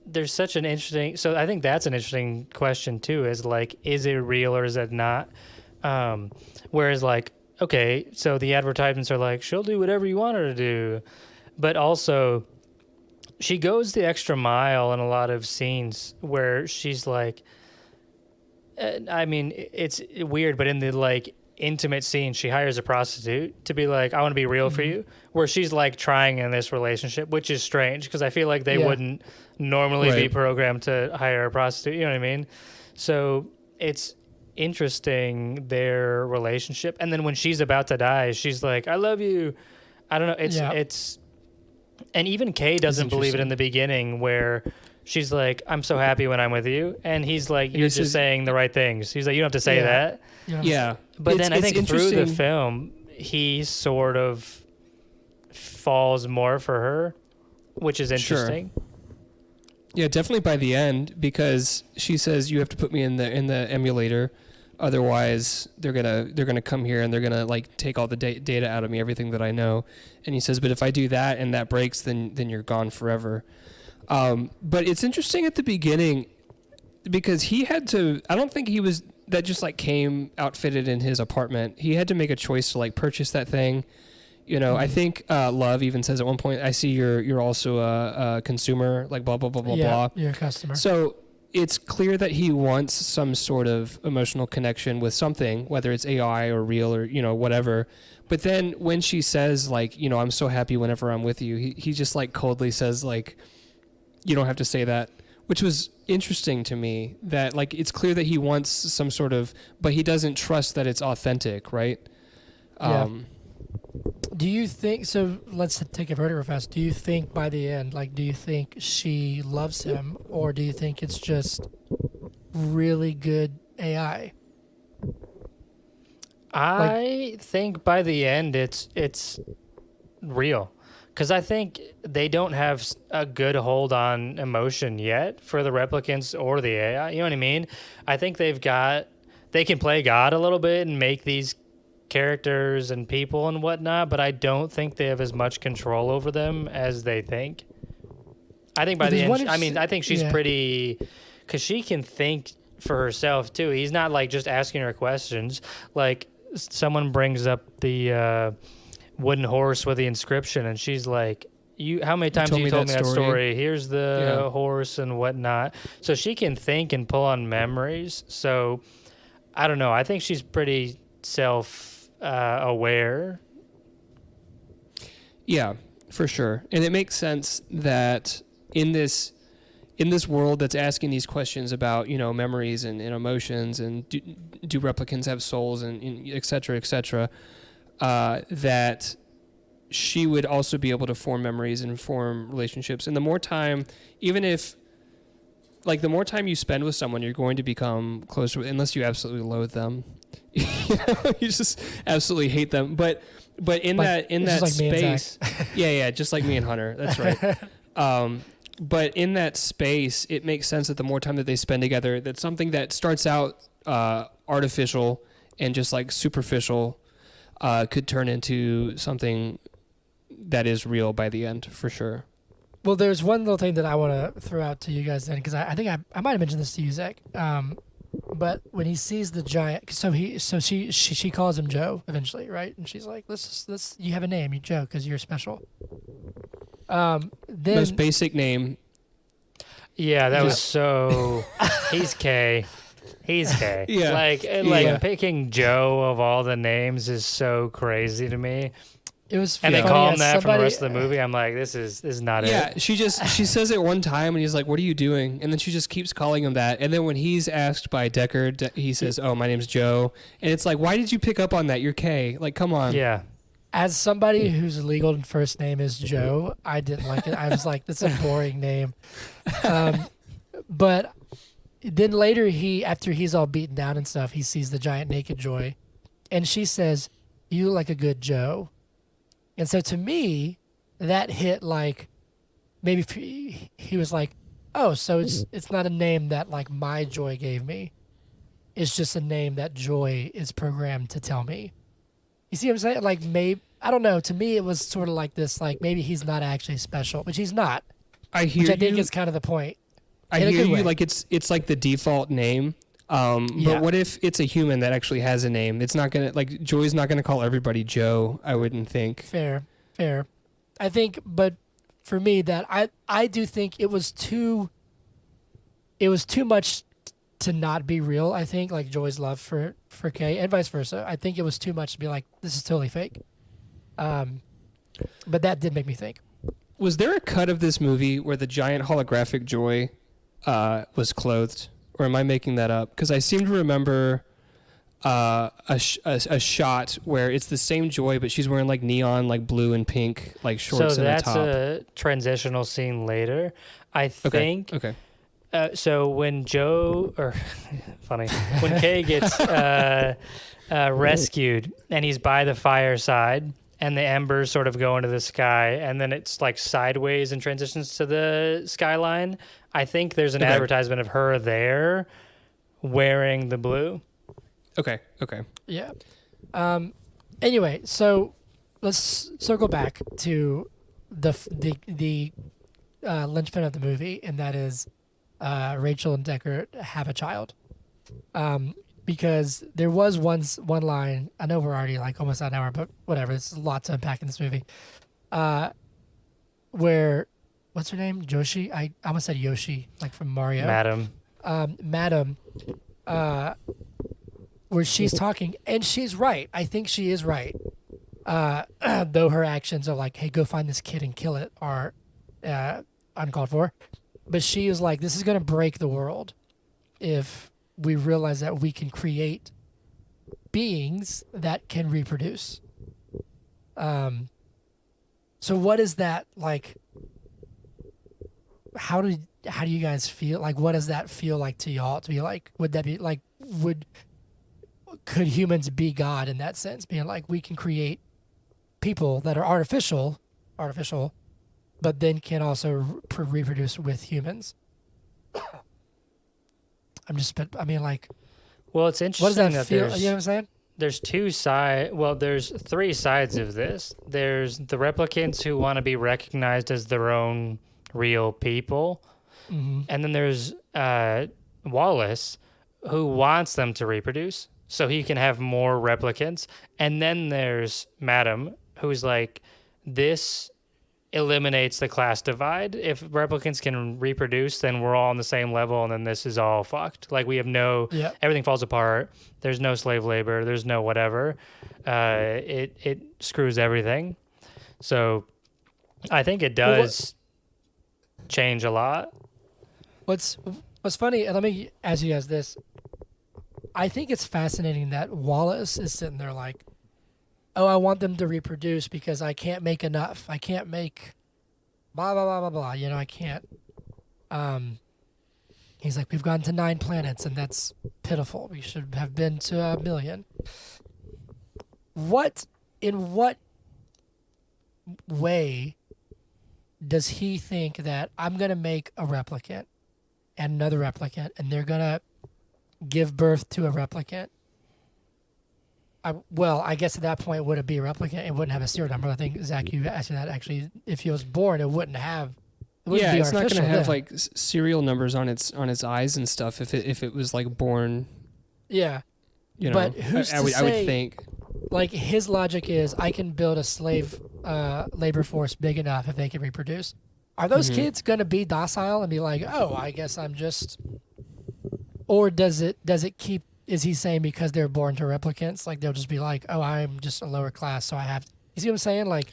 there's such an interesting. So I think that's an interesting question too. Is like, is it real or is it not? Whereas like, okay, so the advertisements are like, she'll do whatever you want her to do, but also she goes the extra mile in a lot of scenes where she's like, I mean, it's weird, but in the like intimate scene, she hires a prostitute to be like, I want to be real for you, where she's like trying in this relationship, which is strange because I feel like they wouldn't normally be programmed to hire a prostitute. You know what I mean? So it's interesting, their relationship. And then when she's about to die, she's like, I love you. I don't know. It's, and even Kay doesn't believe it in the beginning, where she's like, I'm so happy when I'm with you. And he's like, you're just saying the right things. He's like, you don't have to say that. Yeah. But then I think through the film, he sort of falls more for her, which is interesting. Sure. Yeah, definitely by the end, because she says you have to put me in the emulator, otherwise they're gonna come here and they're gonna like take all the data out of me, everything that I know. And he says, but if I do that and that breaks, then you're gone forever. But it's interesting at the beginning because he had to. I don't think he was that just like came outfitted in his apartment. He had to make a choice to like purchase that thing. You know, I think Love even says at one point, I see you're also a consumer, like blah, blah, blah, blah, blah. You're a customer. So it's clear that he wants some sort of emotional connection with something, whether it's AI or real or, you know, whatever. But then when she says like, you know, I'm so happy whenever I'm with you, he just like coldly says like, you don't have to say that, which was interesting to me, that like, it's clear that he wants some sort of, but he doesn't trust that it's authentic. Right. Do you think, so let's take a verdict real fast. Do you think by the end, like, do you think she loves him, or do you think it's just really good AI? I think by the end it's real, because I think they don't have a good hold on emotion yet for the replicants or the AI. You know what I mean? I think they can play God a little bit and make these characters and people and whatnot, but I don't think they have as much control over them as they think. I think by the end, I think she's pretty, because she can think for herself too. He's not like just asking her questions. Like someone brings up the wooden horse with the inscription, and she's like, how many times have you told me that story? Here's the horse and whatnot. So she can think and pull on memories. So I don't know. I think she's pretty self-aware. Yeah, for sure. And it makes sense that in this world that's asking these questions about, memories and emotions and do replicants have souls and et cetera, that she would also be able to form memories and form relationships. And the more time, even if, the more time you spend with someone, you're going to become closer, unless you absolutely loathe them. You just absolutely hate them. But in that space, just like me and Hunter. That's right. But in that space, it makes sense that the more time that they spend together, that something that starts out artificial and just like superficial could turn into something that is real by the end, for sure. Well, there's one little thing that I want to throw out to you guys then, because I think I might have mentioned this to you, Zach. But when he sees the giant, she calls him Joe eventually, right? And she's like, "Let's you have a name, you Joe, because you're special." Then most basic name. Yeah, that was so. He's K. He's K. Yeah. Like picking Joe of all the names is so crazy to me. It was, and they call him that for the rest of the movie. I'm like, this is not it. Yeah, she says it one time, and he's like, "What are you doing?" And then she just keeps calling him that. And then when he's asked by Deckard, he says, "Oh, my name's Joe." And it's like, why did you pick up on that? You're K. Like, come on. Yeah. As somebody whose legal first name is Joe, I didn't like it. I was like, that's a boring name. But then later, after he's all beaten down and stuff, he sees the giant naked Joy, and she says, "You look like a good Joe." And so to me, that hit like, maybe he was like, "Oh, so it's not a name that like my Joy gave me. It's just a name that Joy is programmed to tell me." You see what I'm saying? Like, maybe, I don't know. To me, it was sort of like this, like maybe he's not actually special, which he's not. I hear you. Which I think is kind of the point. I hear you. Like it's like the default name. But what if it's a human that actually has a name? It's not gonna, like, Joy's not gonna call everybody Joe. I wouldn't think. Fair. I think, but for me, that I do think it was too much to not be real. I think, like, Joy's love for Kay and vice versa. I think it was too much to be like, this is totally fake. But that did make me think. Was there a cut of this movie where the giant holographic Joy was clothed? Or am I making that up? Because I seem to remember a shot where it's the same Joy, but she's wearing like neon, like blue and pink, like shorts and a top. So that's a transitional scene later, I think. Okay. So when when Kay gets rescued and he's by the fireside and the embers sort of go into the sky and then it's like sideways and transitions to the skyline, I think there's an advertisement of her there wearing the blue. Okay. Yeah. Anyway, so let's circle back to the linchpin of the movie, and that is Rachel and Deckard have a child. Because there was one line, I know we're already like almost an hour, but whatever, there's a lot to unpack in this movie. Where, what's her name? Joshi? I almost said Yoshi, like from Mario. Madam, where she's talking, and she's right. I think she is right. Though her actions are like, hey, go find this kid and kill it, are uncalled for. But she is like, this is going to break the world if we realize that we can create beings that can reproduce. So what is that like? How do you guys feel? Like, what does that feel like to y'all? To be like, would that be like, could humans be God in that sense? Being like, we can create people that are artificial, artificial, but then can also reproduce with humans. I mean, like, Well, it's interesting what does that that feel? there's You know what I'm saying? there's two side. Well, there's three sides of this. There's the replicants who want to be recognized as their own real people, Mm-hmm. and then there's Wallace, who wants them to reproduce so he can have more replicants. And then there's Madam, who's like, this eliminates the class divide. If replicants can reproduce, then we're all on the same level, and then this is all fucked. Like, we have Yeah. everything falls apart. There's no slave labor. There's no whatever. It screws everything. So I think it does change a lot. What's funny, and let me ask you guys this. I think it's fascinating that Wallace is sitting there like, oh, I want them to reproduce because I can't make enough. I can't make blah, blah, blah, blah, blah. You know, I can't. He's like, we've gone to 9 planets, and that's pitiful. We should have been to 1 million. In what way does he think that I'm going to make a replicant and another replicant, and they're going to give birth to a replicant? I guess at that point, would it be a replicant? It wouldn't have a serial number. I think, Zach, you asked me that. Actually, if he was born, it wouldn't have. It wouldn't be it's not going to artificial have then. like serial numbers on its eyes and stuff. If it was like born, Yeah. you know, But who's I would say- think. Like, his logic is, I can build a slave labor force big enough if they can reproduce. Are those Mhm. kids going to be docile and be like, oh, I guess I'm just... Or does it keep... Is he saying because they're born to replicants, like, they'll just be like, oh, I'm just a lower class, so I have... You see what I'm saying? Like,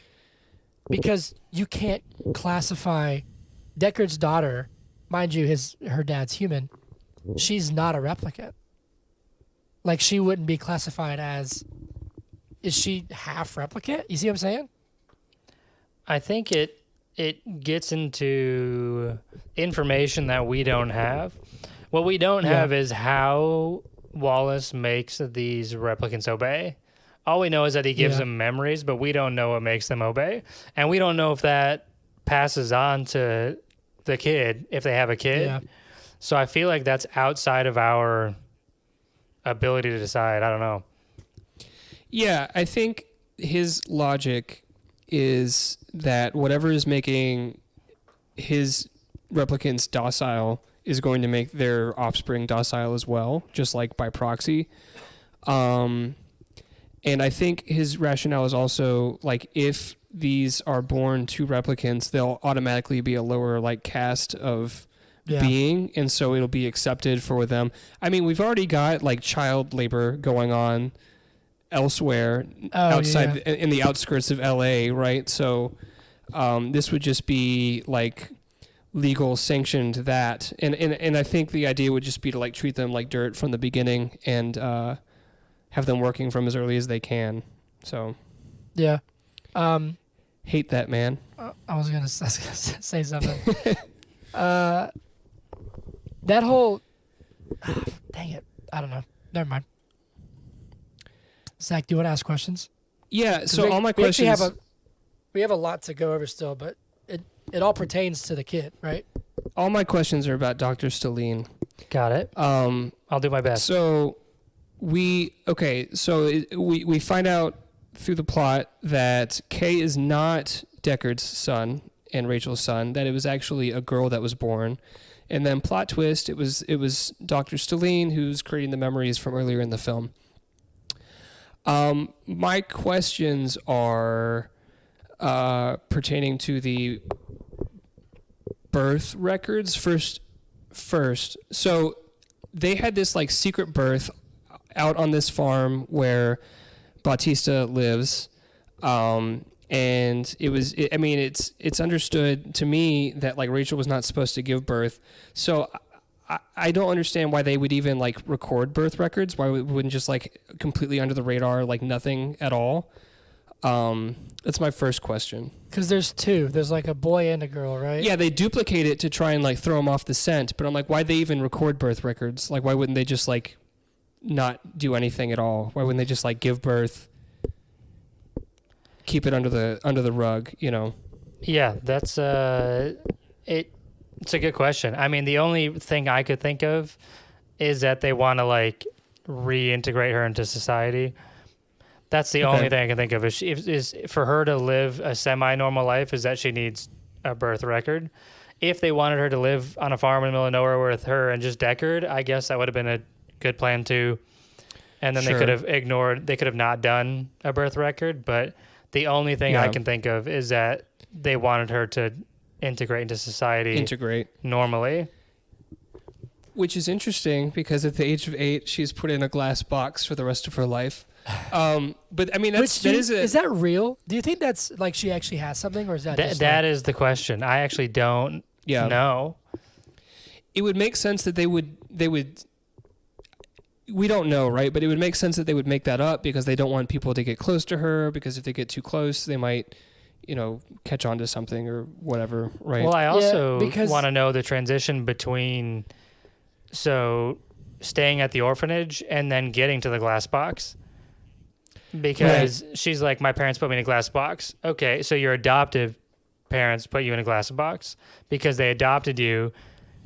because you can't classify... Deckard's daughter, mind you, her dad's human, she's not a replicant. Like, she wouldn't be classified as... Is she half replicant? You see what I'm saying? I think it gets into information that we don't have. What we don't Yeah. have is how Wallace makes these replicants obey. All we know is that he gives Yeah. them memories, but we don't know what makes them obey. And we don't know if that passes on to the kid, if they have a kid. Yeah. So I feel like that's outside of our ability to decide. I don't know. Yeah, I think his logic is that whatever is making his replicants docile is going to make their offspring docile as well, just like by proxy. And I think his rationale is also like, if these are born to replicants, they'll automatically be a lower like caste of being, and so it'll be accepted for them. I mean, we've already got like child labor going on elsewhere outside in the outskirts of LA, right? So this would just be like legal sanctioned that, and I think the idea would just be to like treat them like dirt from the beginning and have them working from as early as they can. So Yeah. hate that, man. I was gonna say something. That whole dang it, I don't know. Never mind. Zach, do you want to ask questions? Yeah. 'Cause So all my questions. we have a lot to go over still, but it all pertains to the kid, right? All my questions are about Dr. Stelline. Got it. I'll do my best. So we find out through the plot that Kay is not Deckard's son and Rachel's son, that it was actually a girl that was born. And then plot twist, it was Dr. Stelline who's creating the memories from earlier in the film. My questions are pertaining to the birth records first. So they had this like secret birth out on this farm where Bautista lives. And it's understood to me that like Rachel was not supposed to give birth. So I don't understand why they would even like record birth records. Why we wouldn't just like completely under the radar, like nothing at all. That's my first question. Because there's two. There's like a boy and a girl, right? Yeah, they duplicate it to try and like throw them off the scent. But I'm like, why'd they even record birth records? Like, why wouldn't they just like not do anything at all? Why wouldn't they just like give birth, keep it under the rug, you know? Yeah, that's it's a good question. I mean, the only thing I could think of is that they want to like reintegrate her into society. That's the only thing I can think of. Is for her to live a semi-normal life is that she needs a birth record. If they wanted her to live on a farm in the middle of nowhere with her and just Deckard, I guess that would have been a good plan too. And then they could have they could have not done a birth record. But the only thing I can think of is that they wanted her to integrate into society. Normally. Which is interesting because at the age of 8, she's put in a glass box for the rest of her life. But I mean, is that real? Do you think that's like she actually has something, or is that that is the question? I actually don't know. It would make sense that they would. We don't know, right? But it would make sense that they would make that up because they don't want people to get close to her, because if they get too close, they might, catch on to something or whatever, right? Well, I also want to know the transition between staying at the orphanage and then getting to the glass box. Because she's like, my parents put me in a glass box. Okay, so your adoptive parents put you in a glass box because they adopted you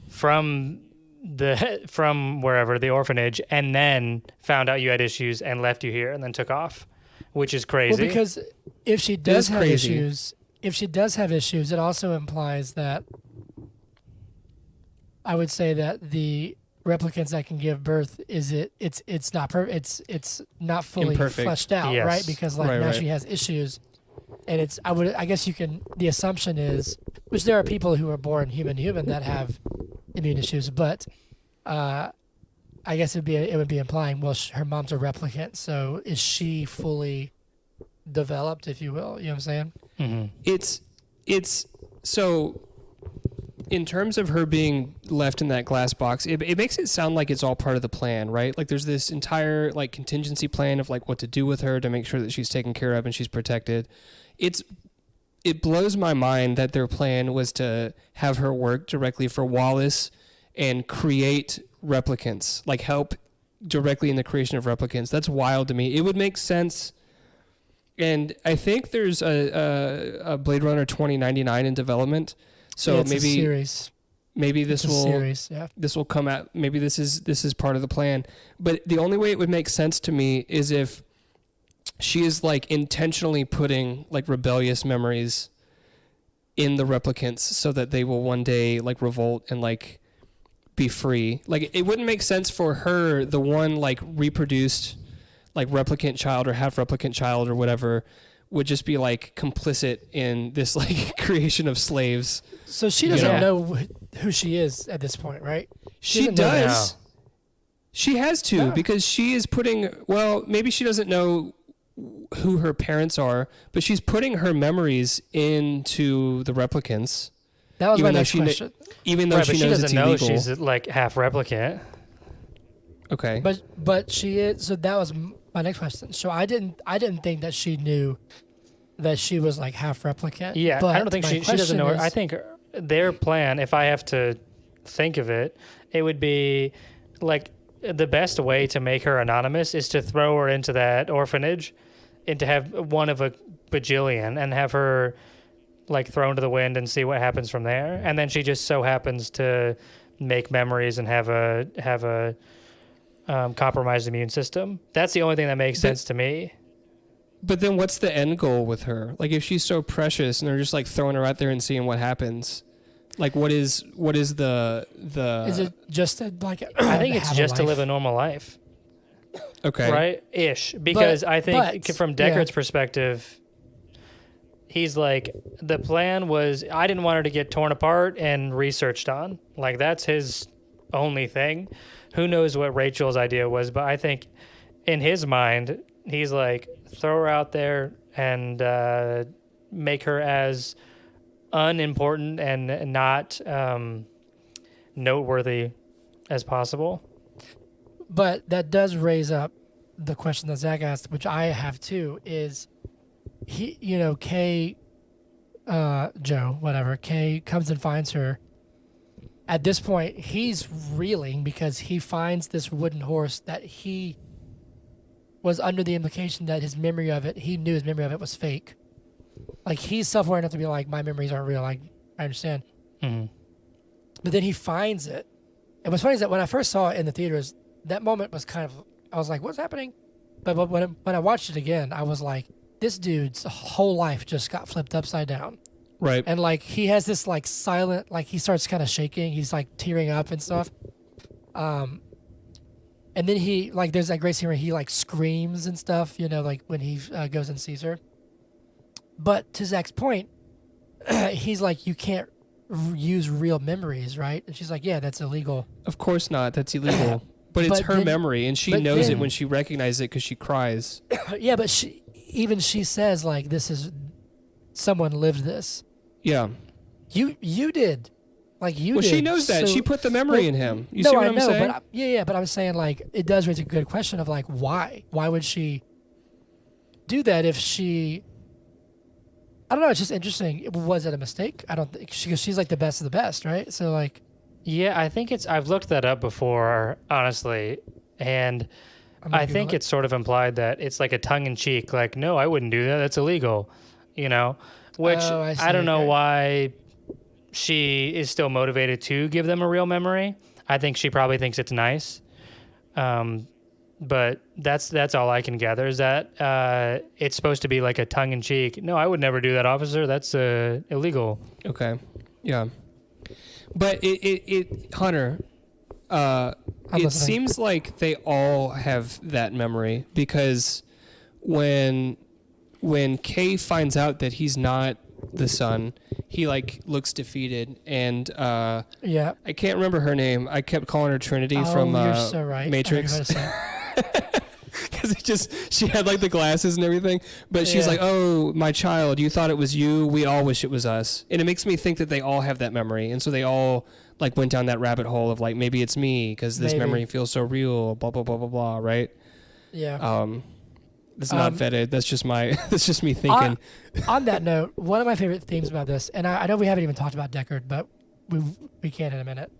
from wherever, the orphanage, and then found out you had issues and left you here and then took off, which is crazy. Well, because if she does have issues, it also implies that I would say that the replicants that can give birth it's not fully fleshed out, right? Because now she has issues, and I guess the assumption is, which there are people who are born human that have immune issues, but I guess it would be implying, well, her mom's a replicant, so is she fully developed, if you will? You know what I'm saying? Mm-hmm. It's so. In terms of her being left in that glass box, it makes it sound like it's all part of the plan, right? Like there's this entire like contingency plan of like what to do with her to make sure that she's taken care of and she's protected. It blows my mind that their plan was to have her work directly for Wallace and create replicants, like help directly in the creation of replicants. That's wild to me. It would make sense. And I think there's a Blade Runner 2099 in development. So maybe this will come out. Maybe this is part of the plan. But the only way it would make sense to me is if she is like intentionally putting like rebellious memories in the replicants so that they will one day like revolt and like be free. Like it wouldn't make sense for her, the one like reproduced like replicant child or half replicant child or whatever, would just be like complicit in this like creation of slaves. So she doesn't know who she is at this point, right? She does. She has to because she is putting, well, maybe she doesn't know who her parents are, but she's putting her memories into the replicants. That was my next question. Even though she knows doesn't know she's like half replicant. Okay. But she is, so that was my next question. So I didn't think that she knew that she was like half replicant. Yeah, but I don't think she doesn't know. I think their plan, if I have to think of it, it would be like the best way to make her anonymous is to throw her into that orphanage and to have one of a bajillion and have her like thrown to the wind and see what happens from there. And then she just so happens to make memories and have a compromised immune system. That's the only thing that makes sense to me. But then what's the end goal with her? Like if she's so precious and they're just like throwing her out there and seeing what happens, like what is the is it just to, like I think it's just to live a normal life. Okay. Right? Ish. Because I think from Deckard's perspective, he's like, the plan was, I didn't want her to get torn apart and researched on. Like that's his only thing. Who knows what Rachel's idea was, but I think in his mind, he's like, throw her out there and make her as unimportant and not noteworthy as possible. But that does raise up the question that Zach asked, which I have too, is Kay, Joe, whatever, Kay comes and finds her. At this point, he's reeling because he finds this wooden horse that he was under the implication that he knew his memory of it was fake. Like he's self-aware enough to be like, my memories aren't real. Like I understand. Mm-hmm. But then he finds it. And what's funny is that when I first saw it in the theaters, that moment was kind of, I was like, what's happening? But when I watched it again, I was like, this dude's whole life just got flipped upside down. Right. And like he has this like silent, like he starts kind of shaking. He's like tearing up and stuff. And then he like there's that great scene where he like screams and stuff, you know, like when he goes and sees her. But to Zach's point, he's like, you can't use real memories, right? And she's like, yeah, that's illegal. Of course not. That's illegal. But it's her memory, and she knows it when she recognizes it because she cries. Yeah, but she says like, this is someone lived this. Yeah. You did. Like you well, did. She knows that. So, she put the memory in him. You no, see what I I'm know, saying? But but I'm saying like it does raise a good question of like why? Why would she do that if she? I don't know. It's just interesting. Was it a mistake? I don't think she's like the best of the best, right? So like, yeah, I think I've looked that up before, honestly, and I think it's sort of implied that it's like a tongue in cheek, like, no, I wouldn't do that. That's illegal, you know. Which I don't know why she is still motivated to give them a real memory. I think she probably thinks it's nice. But that's all I can gather is that it's supposed to be like a tongue in cheek. No, I would never do that, officer. That's illegal. Okay. Yeah. But it Hunter, it seems like they all have that memory because when Kay finds out that he's not the son, he like looks defeated and yeah, I can't remember her name. I kept calling her Trinity from you're so right. Matrix. Because she had like the glasses and everything, but she's like, oh, my child, you thought it was you, we all wish it was us. And it makes me think that they all have that memory, and so they all like went down that rabbit hole of like, maybe it's me because this memory feels so real, blah blah blah blah blah, right? Yeah. It's not vetted. That's just me thinking. On that note, one of my favorite themes about this, and I know we haven't even talked about Deckard, but we can in a minute.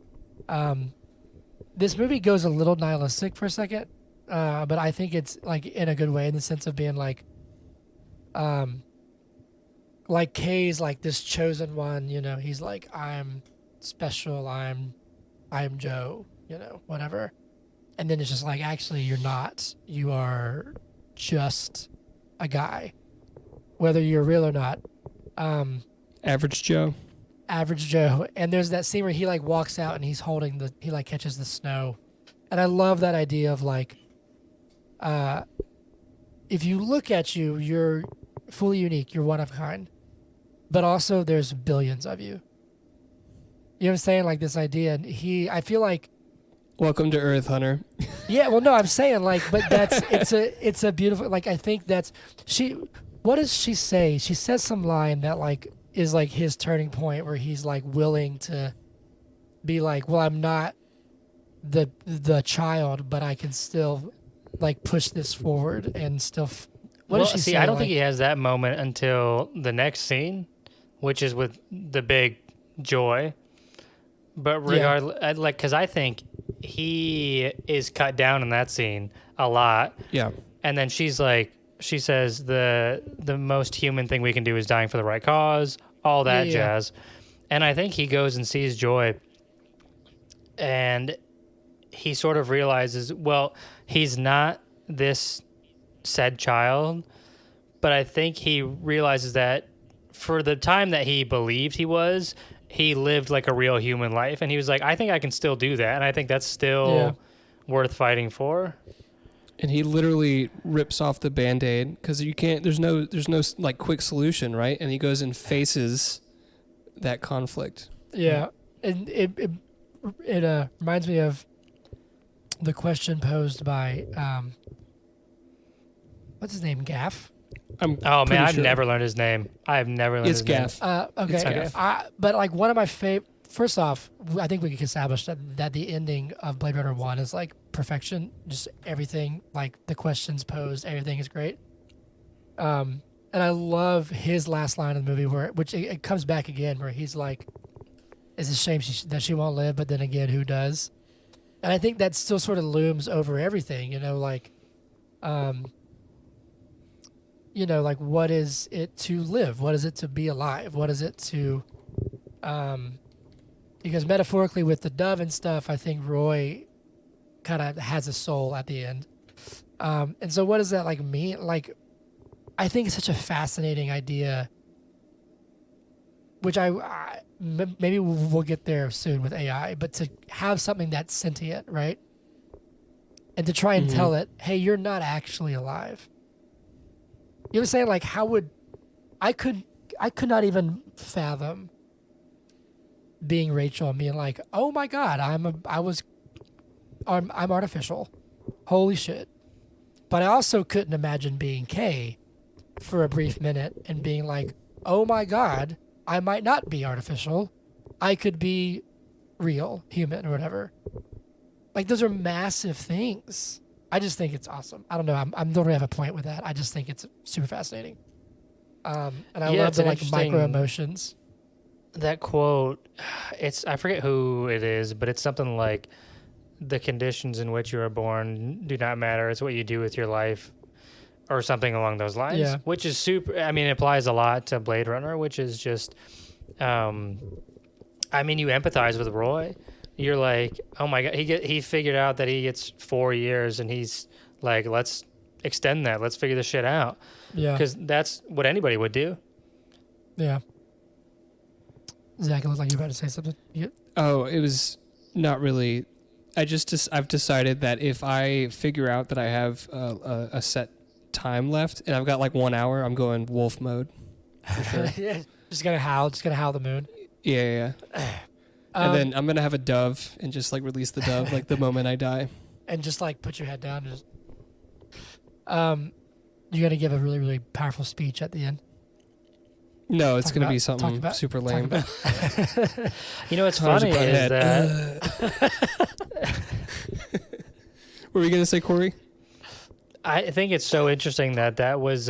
This movie goes a little nihilistic for a second. But I think it's like in a good way in the sense of being like Kay's like this chosen one, you know, he's like, I'm special, I'm Joe, you know, whatever. And then it's just like, actually, you're not. You are just a guy, whether you're real or not. Average Joe. Average Joe. And there's that scene where he like walks out and he's holding he like catches the snow. And I love that idea of like, if you look at you, you're fully unique. You're one of a kind. But also there's billions of you. You know what I'm saying? Like this idea. And I feel like. Welcome to Earth, Hunter. Yeah, well, no, I'm saying like, but it's a beautiful, like, I think what does she say? She says some line that like is like his turning point where he's like willing to be like, well, I'm not the child, but I can still like push this forward and still. What does she say? I don't think he has that moment until the next scene, which is with the big Joy. But regardless, like, because I think he is cut down in that scene a lot. Yeah. And then she says the most human thing we can do is dying for the right cause, all that jazz. And I think he goes and sees Joy, and he sort of realizes, well, he's not this said child, but I think he realizes that for the time that he believed he lived like a real human life, and he was like, I think I can still do that, and I think that's still worth fighting for. And he literally rips off the Band-Aid because you can't. There's no like quick solution, right? And he goes and faces that conflict. Yeah, and it reminds me of the question posed by what's his name, Gaff. I've never learned his name. I've never learned his name. It's Gaff. Okay. It's Gaff. But like one of my favorite. First off, I think we can establish that the ending of Blade Runner 1 is like perfection. Just everything, like the questions posed, everything is great. And I love his last line of the movie which it comes back again where he's like, it's a shame that she won't live, but then again, who does? And I think that still sort of looms over everything, you know, like, like what is it to live? What is it to be alive? What is it to, because metaphorically with the dove and stuff, I think Roy kind of has a soul at the end. And so what does that like mean? Like, I think it's such a fascinating idea, which maybe we'll get there soon with AI, but to have something that's sentient, right? And to try and tell it, hey, you're not actually alive. You know what I'm saying? Like, how would I could not even fathom being Rachel and being like, oh my God, I'm artificial. Holy shit. But I also couldn't imagine being Kay for a brief minute and being like, oh my God, I might not be artificial. I could be real, human, or whatever. Like, those are massive things. I just think it's awesome. I don't know. I don't really have a point with that. I just think it's super fascinating. And I love the like micro emotions. That quote, I forget who it is, but it's something like, the conditions in which you are born do not matter. It's what you do with your life, or something along those lines. Yeah. Which is super. I mean, it applies a lot to Blade Runner, which is just. I mean, you empathize with Roy. You're like, oh my God, he figured out that he gets 4 years, and he's like, let's extend that. Let's figure this shit out. Yeah. Because that's what anybody would do. Yeah. Zach, it looks like you're about to say something. Yep. Oh, it was not really. I've decided that if I figure out that I have a set time left and I've got like 1 hour, I'm going wolf mode. For sure. Yeah. Just gonna howl the moon. Yeah. And then I'm gonna have a dove and just like release the dove like the moment I die. And just like put your head down. And just, you're gonna give a really, really powerful speech at the end. No, it's going to be something super lame. You know what's funny is that... What were you going to say, Corey? I think it's so interesting that was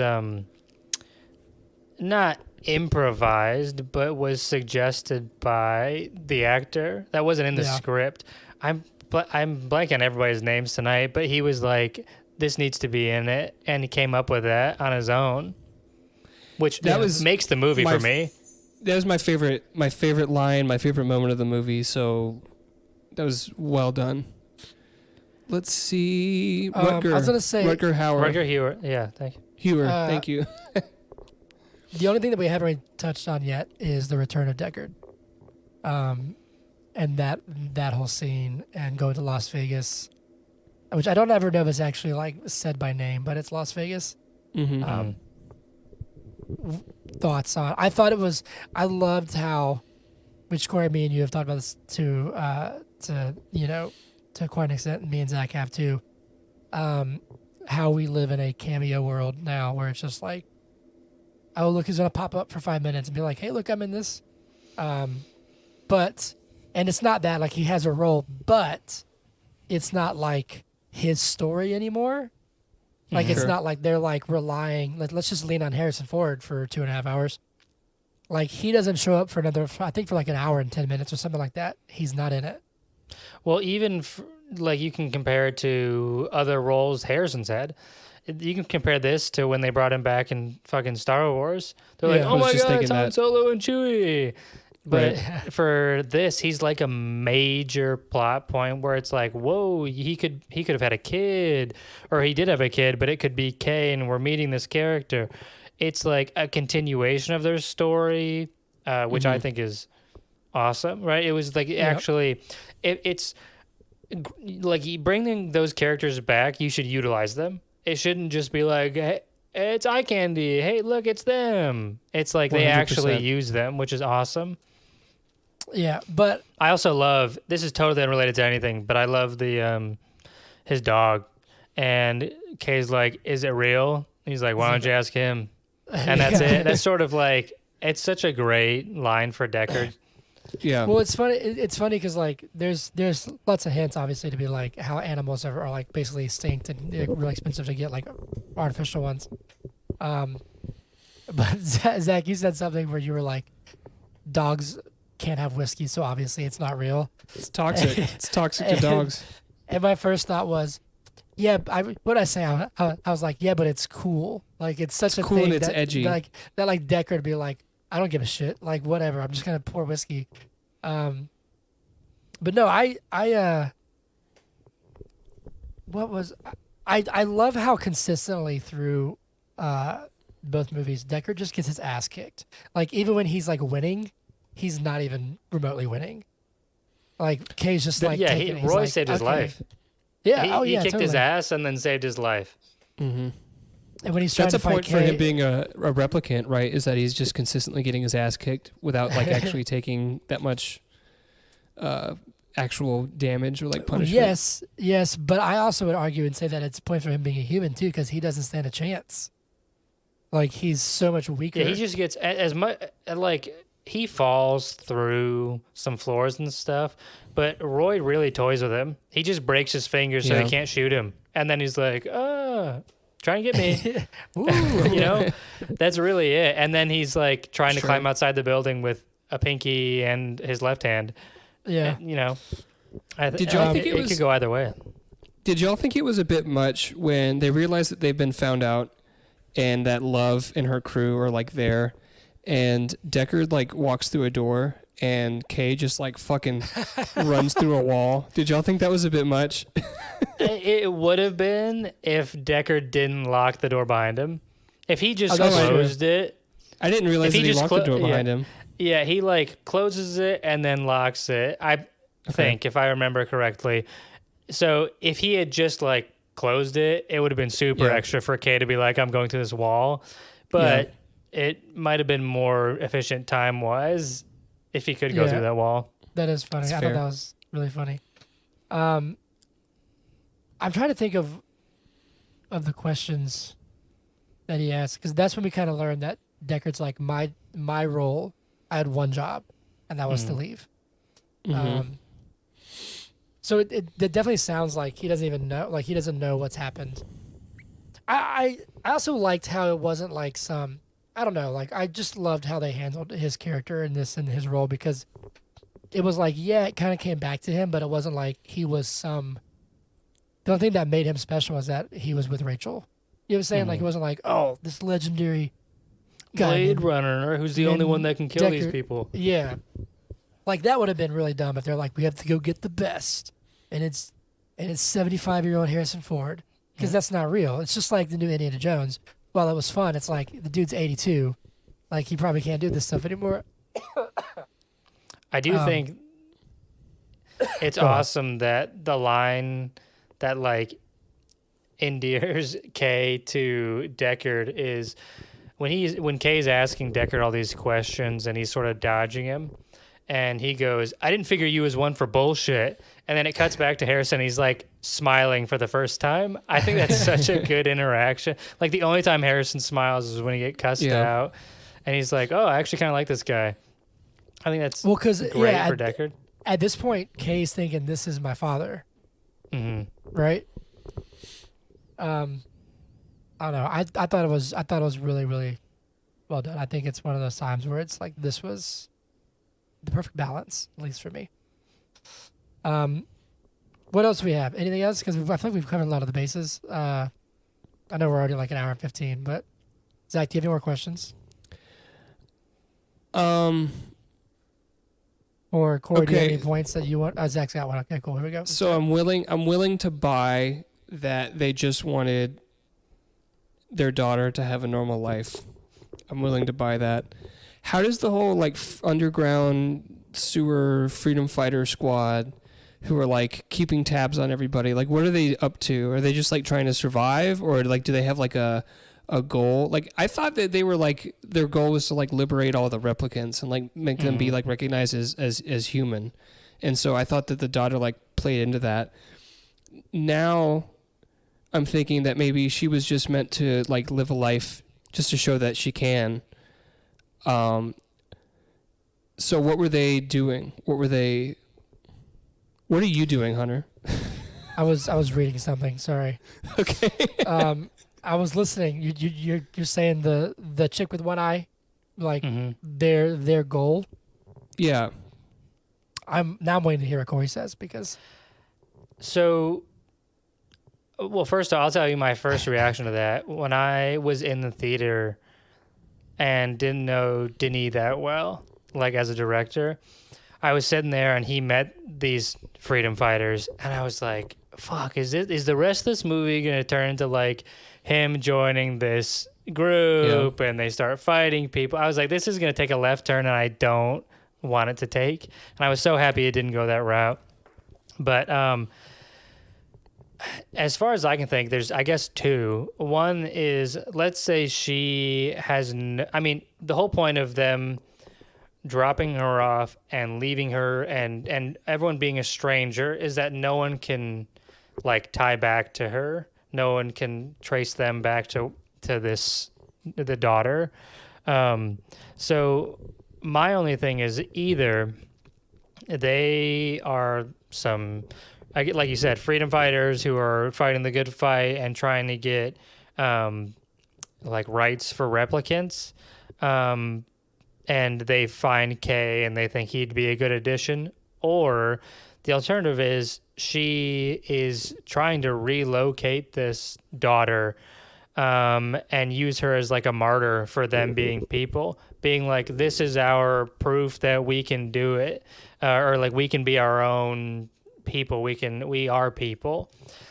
not improvised, but was suggested by the actor. That wasn't in the script. I'm blanking on everybody's names tonight, but he was like, this needs to be in it, and he came up with that on his own. Which makes the movie for me. That was my favorite line, my favorite moment of the movie. So that was well done. Let's see. Rutger, I was gonna say Rutger Hauer. Rutger Hauer. Yeah, thank you. Hauer. Thank you. The only thing that we haven't really touched on yet is the return of Deckard, and that whole scene and going to Las Vegas, which I don't ever know if it's actually like said by name, but it's Las Vegas. Mm-hmm. Thoughts on? I loved how, which Corey, me and you have talked about this to quite an extent, and me and Zach have too. How we live in a cameo world now, where it's just like, oh look, he's gonna pop up for 5 minutes and be like, hey look, I'm in this. But it's not that like he has a role, but it's not like his story anymore. Like, it's not like they're, like, relying... Like, let's just lean on Harrison Ford for 2.5 hours. Like, he doesn't show up for another... I think for, like, an hour and 10 minutes or something like that. He's not in it. Well, even, like, you can compare it to other roles Harrison's had. You can compare this to when they brought him back in fucking Star Wars. They're like, oh, my God, it's Han Solo and Chewie. But for this, he's like a major plot point where it's like, whoa, he could have had a kid, or he did have a kid, but it could be Kay, and we're meeting this character. It's like a continuation of their story, which I think is awesome, right? It was like actually, it's like bringing those characters back. You should utilize them. It shouldn't just be like, hey, it's eye candy. Hey, look, it's them. It's like 100%. They actually use them, which is awesome. Yeah, but I also love, this is totally unrelated to anything, but I love the his dog, and Kay's like, is it real? He's like, why don't you ask him? And that's it. That's sort of like, it's such a great line for Deckard. Yeah. Well, it's funny. It's funny because like there's lots of hints, obviously, to be like how animals are like basically extinct and really expensive to get, like artificial ones. But Zach, you said something where you were like, dogs can't have whiskey, so obviously it's not real. It's toxic. It's toxic to dogs. And my first thought was, Yeah, what I say, I was like, yeah, but it's cool. Like it's such a Cool thing and it's that, edgy. that like Deckard would be like, I don't give a shit. Like whatever. I'm just gonna pour whiskey. Um, but no, what was I love how consistently through both movies Deckard just gets his ass kicked. Like even when he's like winning, he's not even remotely winning. Like Kay's just like yeah, taking it. He's Roy like, saved his okay. life. Yeah, He kicked his totally. ass and then saved his life. Mm-hmm. And when he's trying That's a to fight point for Kay, him being a replicant, right? Is that he's just consistently getting his ass kicked without like actually taking that much actual damage or like punishment. yes, but I also would argue and say that it's a point for him being a human too, because he doesn't stand a chance. Like he's so much weaker. Yeah, he just gets as much like he falls through some floors and stuff, but Roy really toys with him. He just breaks his fingers so Yeah. he can't shoot him, and then he's like, try and get me." Ooh. You know, that's really it. And then he's like trying to Sure. climb outside the building with a pinky and his left hand. Yeah. And, you know, Did y'all think it it was- could go either way? Did y'all think it was a bit much when they realized that they've been found out and that Love and her crew are like there, and Deckard like walks through a door and Kay just like fucking runs through a wall? Did y'all think that was a bit much? It would have been if Deckard didn't lock the door behind him. If he just Oh, that's true. closed it. I didn't realize If he that he just locked the door yeah. behind him. Yeah, he like closes it and then locks it. I think, if I remember correctly. So if he had just like closed it, it would have been super Yeah. extra for Kay to be like, I'm going through this wall. But it might have been more efficient time wise if he could go Yeah. through that wall. That is funny. That's I fair. thought that was really funny. I'm trying to think of the questions that he asked, because that's when we kind of learned that Deckard's like my role. I had one job, and that was to leave. Mhm. So it definitely sounds like he doesn't even know. Like he doesn't know what's happened. I also liked how it wasn't like some. I don't know. Like I just loved how they handled his character in this and his role, because it was like, yeah, it kind of came back to him, but it wasn't like he was some. The only thing that made him special was that he was with Rachel. You know what I'm saying? Like it wasn't like, oh, this legendary guy. Blade named- Runner, who's the only named one that can kill these Deckard. people. Yeah. Like that would have been really dumb if they're like, we have to go get the best, and it's 75-year-old Harrison Ford, because that's not real. It's just like the new Indiana Jones. While it was fun, it's like the dude's 82, like he probably can't do this stuff anymore. I do think it's Go on. awesome that the line that like endears Kay to Deckard is when Kay's asking Deckard all these questions and he's sort of dodging him, and he goes, "I didn't figure you was one for bullshit." And then it cuts back to Harrison. He's like smiling for the first time. I think that's such a good interaction. Like the only time Harrison smiles is when he get cussed Yeah. out, and he's like, "Oh, I actually kind of like this guy." I think that's Well, because great yeah, for Deckard. at this point, Kay's thinking this is my father, Hmm. right? I don't know. I thought it was really, really well done. I think it's one of those times where it's like this was the perfect balance, at least for me. What else do we have? Anything else? Because I feel like we've covered a lot of the bases. I know we're already like an hour and 15, but Zach, do you have any more questions? Or Corey, do you have Okay. any points that you want? Zach's got one. Okay, cool. Here we go. So I'm willing to buy that they just wanted their daughter to have a normal life. I'm willing to buy that. How does the whole like underground sewer freedom fighter squad who are like keeping tabs on everybody, like what are they up to? Are they just like trying to survive, or like do they have like a goal? Like I thought that they were like their goal was to like liberate all the replicants and like make them be like recognized as human. And so I thought that the daughter like played into that. Now I'm thinking that maybe she was just meant to like live a life just to show that she can. So what were they doing? What are you doing, Hunter? I was reading something. Sorry. Okay. I was listening. You're saying the chick with one eye, like Mhm. their goal. Yeah. I'm waiting to hear what Corey says, because So Well, first I'll tell you my first reaction to that. When I was in the theater and didn't know Denis that well, like as a director, I was sitting there and he met these freedom fighters, and I was like, fuck, is the rest of this movie going to turn into like him joining this group and they start fighting people? I was like, this is going to take a left turn and I don't want it to take. And I was so happy it didn't go that route. But as far as I can think, there's, I guess, two. One is, let's say she has, I mean, the whole point of them dropping her off and leaving her and everyone being a stranger is that no one can, like, tie back to her. No one can trace them back to the daughter. So my only thing is either they are some, like you said, freedom fighters who are fighting the good fight and trying to get like rights for replicants, and they find Kay and they think he'd be a good addition, or the alternative is she is trying to relocate this daughter and use her as like a martyr for them being people, being like, this is our proof that we can do it, or like we can be our own people. We are people.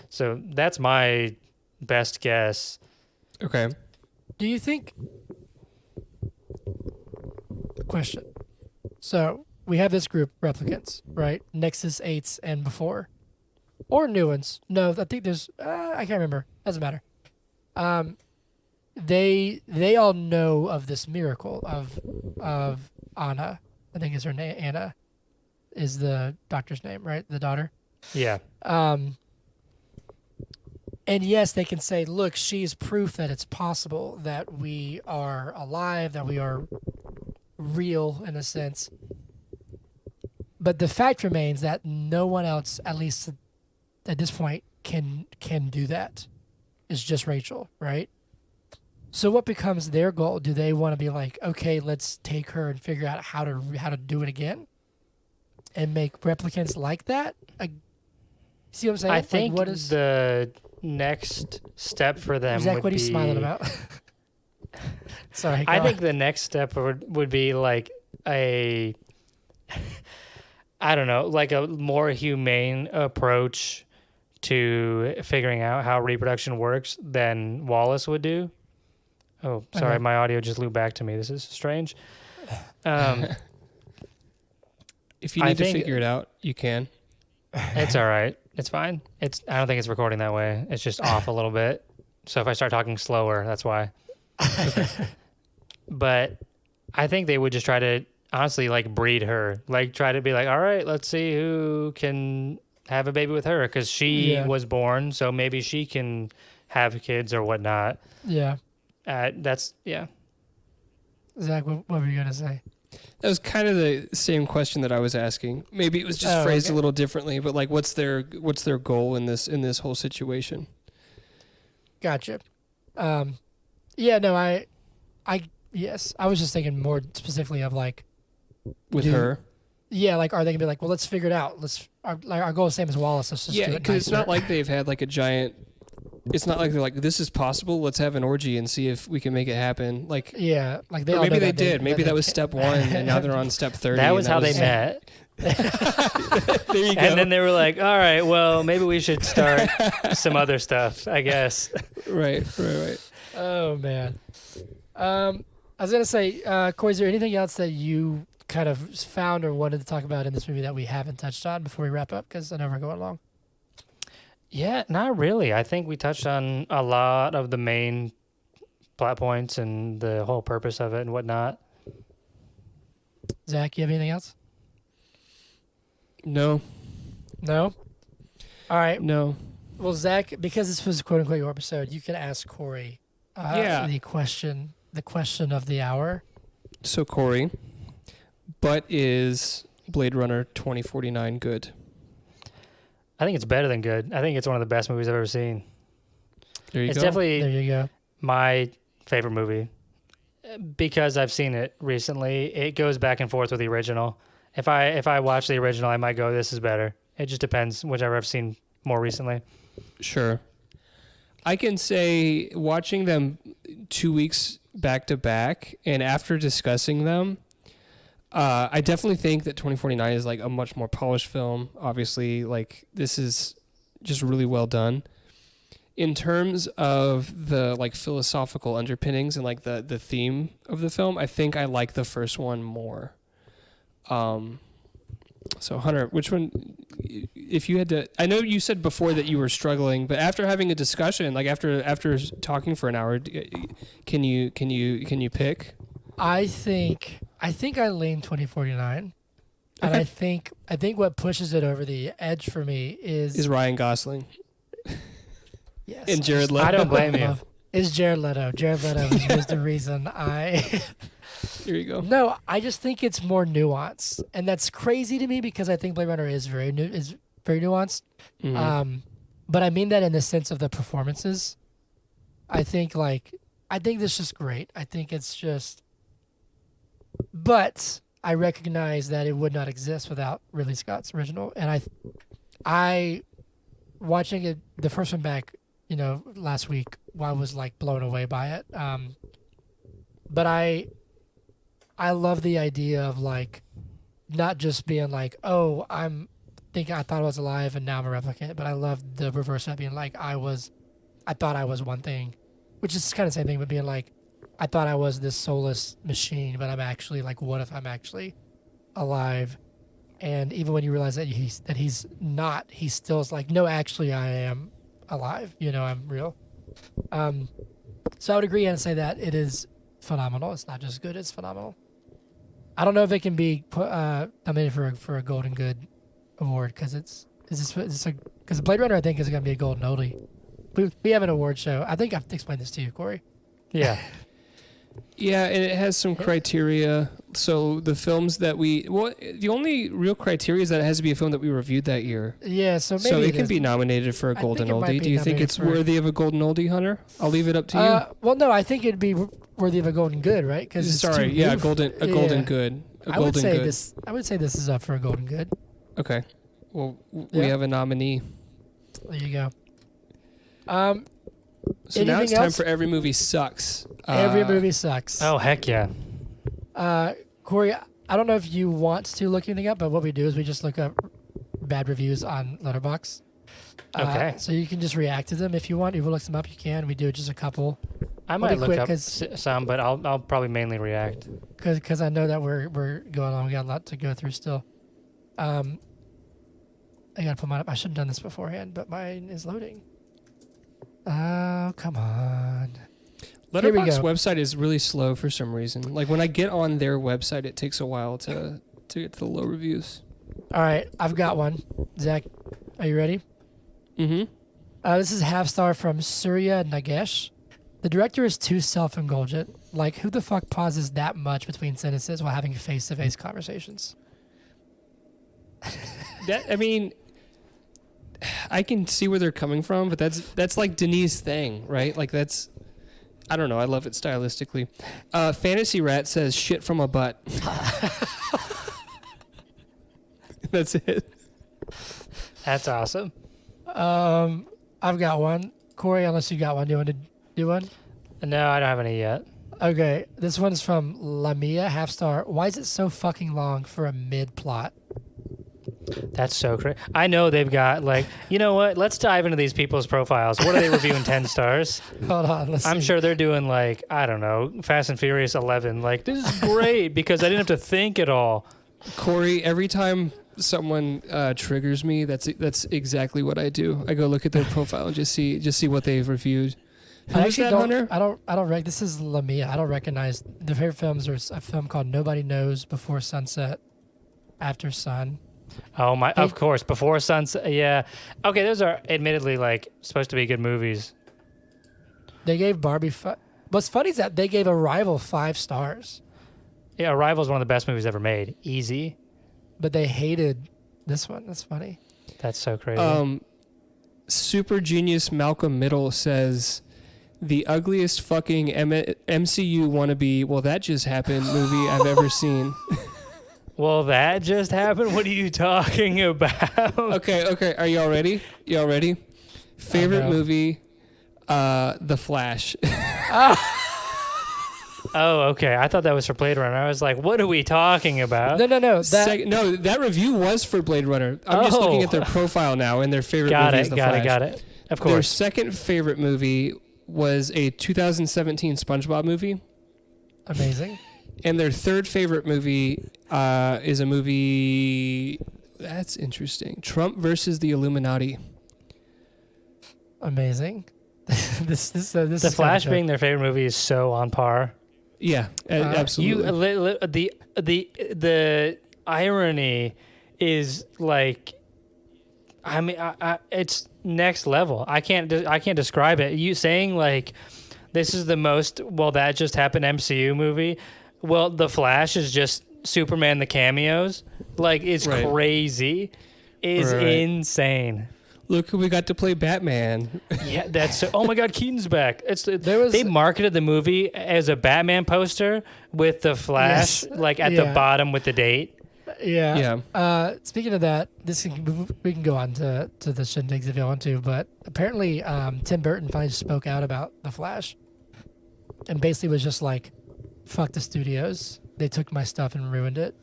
So that's my best guess. Okay. Do you think... Question. So we have this group, replicants, right? Nexus 8s and before. Or new ones. No, I think there's... I can't remember. Doesn't matter. They all know of this miracle of Anna. I think is her name. Anna is the doctor's name, right? The daughter. Yeah. And yes, they can say, look, she's proof that it's possible that we are alive, that we are real in a sense. But the fact remains that no one else, at least at this point, can do that. It's just Rachel, right? So what becomes their goal? Do they want to be like, okay, let's take her and figure out how to do it again and make replicants like that? See what I'm saying? I think like, what is the next step for them Zach, would what are you be, smiling about? Sorry. I go think on. the next step would be like I don't know, like a more humane approach to figuring out how reproduction works than Wallace would do. Oh, sorry, Okay. my audio just looped back to me. This is strange. If you I need to think- figure it out, you can. It's all right. It's fine. I don't think it's recording that way. It's just off a little bit. So if I start talking slower, that's why. But I think they would just try to honestly like breed her, like try to be like, all right, let's see who can have a baby with her, because she was born, so maybe she can have kids or whatnot. Yeah. That's yeah. Zach, what were you gonna say? That was kind of the same question that I was asking. Maybe it was just phrased okay. a little differently, but like, what's their goal in this whole situation? Gotcha. Yeah, no, I yes, I was just thinking more specifically of like, With Dude. her? yeah, like, are they gonna be like, well, let's figure it out. Our goal is the same as Wallace. Let's just Yeah, do it because it's nicer. not like they've had like a giant. It's not like they're like, this is possible. Let's have an orgy and see if we can make it happen. Like, Yeah, like they or all maybe know they that did. Maybe that was step 1, and now they're on step 30. That was and how they met. There you go. And then they were like, all right, well, maybe we should start some other stuff, I guess. Right. Oh man. I was gonna say, Corey, is there anything else that you kind of found or wanted to talk about in this movie that we haven't touched on before we wrap up? Because I know we're going long. Yeah, not really. I think we touched on a lot of the main plot points and the whole purpose of it and whatnot. Zach, you have anything else? No. No. All right. No. Well, Zach, because this was quote unquote your episode, you can ask Corey. Yeah. The question of the hour. So Corey, but is Blade Runner 2049 good? I think it's better than good. I think it's one of the best movies I've ever seen. There you It's go. definitely There you go. my favorite movie because I've seen it recently. It goes back and forth with the original. If I watch the original, I might go, this is better. It just depends, whichever I've seen more recently. Sure. I can say watching them 2 weeks back to back, and after discussing them, I definitely think that 2049 is like a much more polished film. Obviously, like this is just really well done. In terms of the like philosophical underpinnings and like the theme of the film, I think I like the first one more. So Hunter, which one, if you had to, I know you said before that you were struggling, but after having a discussion, like after talking for an hour, can you pick? I think I lean 2049. And I think what pushes it over the edge for me is Ryan Gosling. Yes. And Jared Leto. I don't blame you. Is Jared Leto. Jared Leto is the reason I... Here you go. No, I just think it's more nuanced. And that's crazy to me because I think Blade Runner is very nuanced. Mm-hmm. But I mean that in the sense of the performances. I think this is just great. I think it's just... But I recognize that it would not exist without Ridley Scott's original. And I watching it, the first one back, last week, I was like blown away by it. But I love the idea of like not just being like, oh, I thought I was alive and now I'm a replicant, but I love the reverse of being like I thought I was one thing, which is kind of the same thing, but being like I thought I was this soulless machine, but I'm actually like, what if I'm actually alive? And even when you realize that he's not, he still is like, no, actually I am alive. I'm real. So I would agree and say that it is phenomenal. It's not just good; it's phenomenal. I don't know if it can be nominated for a Golden Good award because because Blade Runner I think is going to be a Golden Oldie. We have an award show. I think I've explained this to you, Corey. Yeah. Yeah, and it has some criteria. So the films that the only real criteria is that it has to be a film that we reviewed that year. Yeah, so maybe it can be nominated for a Golden Oldie. Do you think it's worthy of a Golden Oldie, Hunter? I'll leave it up to you. Well, no, I think it'd be worthy of a Golden Good, right? Golden Good. I would say this is up for a Golden Good. Okay. Well, we have a nominee. There you go. So now it's time for Every Movie Sucks. Every movie sucks. Oh, heck yeah. Corey, I don't know if you want to look anything up, but what we do is we just look up bad reviews on Letterboxd. Okay. So you can just react to them if you want. If you look them up, you can. We do just a couple. I might look up some, but I'll probably mainly react. Because I know that we're going on. We got a lot to go through still. I got to put mine up. I should have done this beforehand, but mine is loading. Oh, come on. Letterboxd website is really slow for some reason. Like when I get on their website, it takes a while to get to the low reviews. All right, I've got one. Zach, are you ready? Mm-hmm. This is half star from Surya Nagesh. The director is too self-indulgent. Like, who the fuck pauses that much between sentences while having face-to-face conversations? I can see where they're coming from, but that's like Denis' thing, right? Like that's, I don't know. I love it stylistically. Fantasy Rat says shit from a butt. That's it. That's awesome. I've got one. Corey, unless you got one, do you want to do one? No, I don't have any yet. Okay, this one's from Lamia, half star. Why is it so fucking long for a mid-plot? That's so crazy. I know they've got you know what? Let's dive into these people's profiles. What are they reviewing 10 stars? Hold on, I'm sure they're doing I don't know, Fast and Furious 11. This is great because I didn't have to think at all. Corey, every time someone triggers me, that's exactly what I do. I go look at their profile and just see what they've reviewed. Who's that, Hunter? This is Lamia. I don't recognize the favorite films. There's a film called Nobody Knows, Before Sunset, After Sun. Oh my! Of course, Before Sunset. Yeah. Okay, those are admittedly supposed to be good movies. They gave Barbie. What's funny is that they gave Arrival 5 stars. Yeah, Arrival is one of the best movies ever made. Easy. But they hated this one. That's funny. That's so crazy. Super Genius Malcolm Middle says the ugliest fucking MCU wannabe. Well, that just happened. Movie I've ever seen. Well, that just happened? What are you talking about? Okay. Are y'all ready? Favorite movie? The Flash. Oh, okay. I thought that was for Blade Runner. I was like, what are we talking about? No. No, that review was for Blade Runner. I'm just looking at their profile now, and their favorite movie is The Flash. Got it. Of Their course. second favorite movie was a 2017 SpongeBob movie. Amazing. And their third favorite movie is a movie that's interesting. Trump versus the Illuminati. Amazing. this The Flash being their favorite movie is so on par. Yeah, absolutely. The irony is like, I mean, it's next level. I can't describe it. You saying like, this is the most that just happened MCU movie. Well, The Flash is just Superman the cameos. Like, it's crazy. Is insane. Look who we got to play Batman. Yeah, that's oh my God, Keaton's back. They marketed the movie as a Batman poster with the Flash at the bottom with the date. Yeah. Speaking of that, we can go on to the shindigs if you want to, but apparently Tim Burton finally spoke out about the Flash, and basically was just like, "Fuck the studios. They took my stuff and ruined it."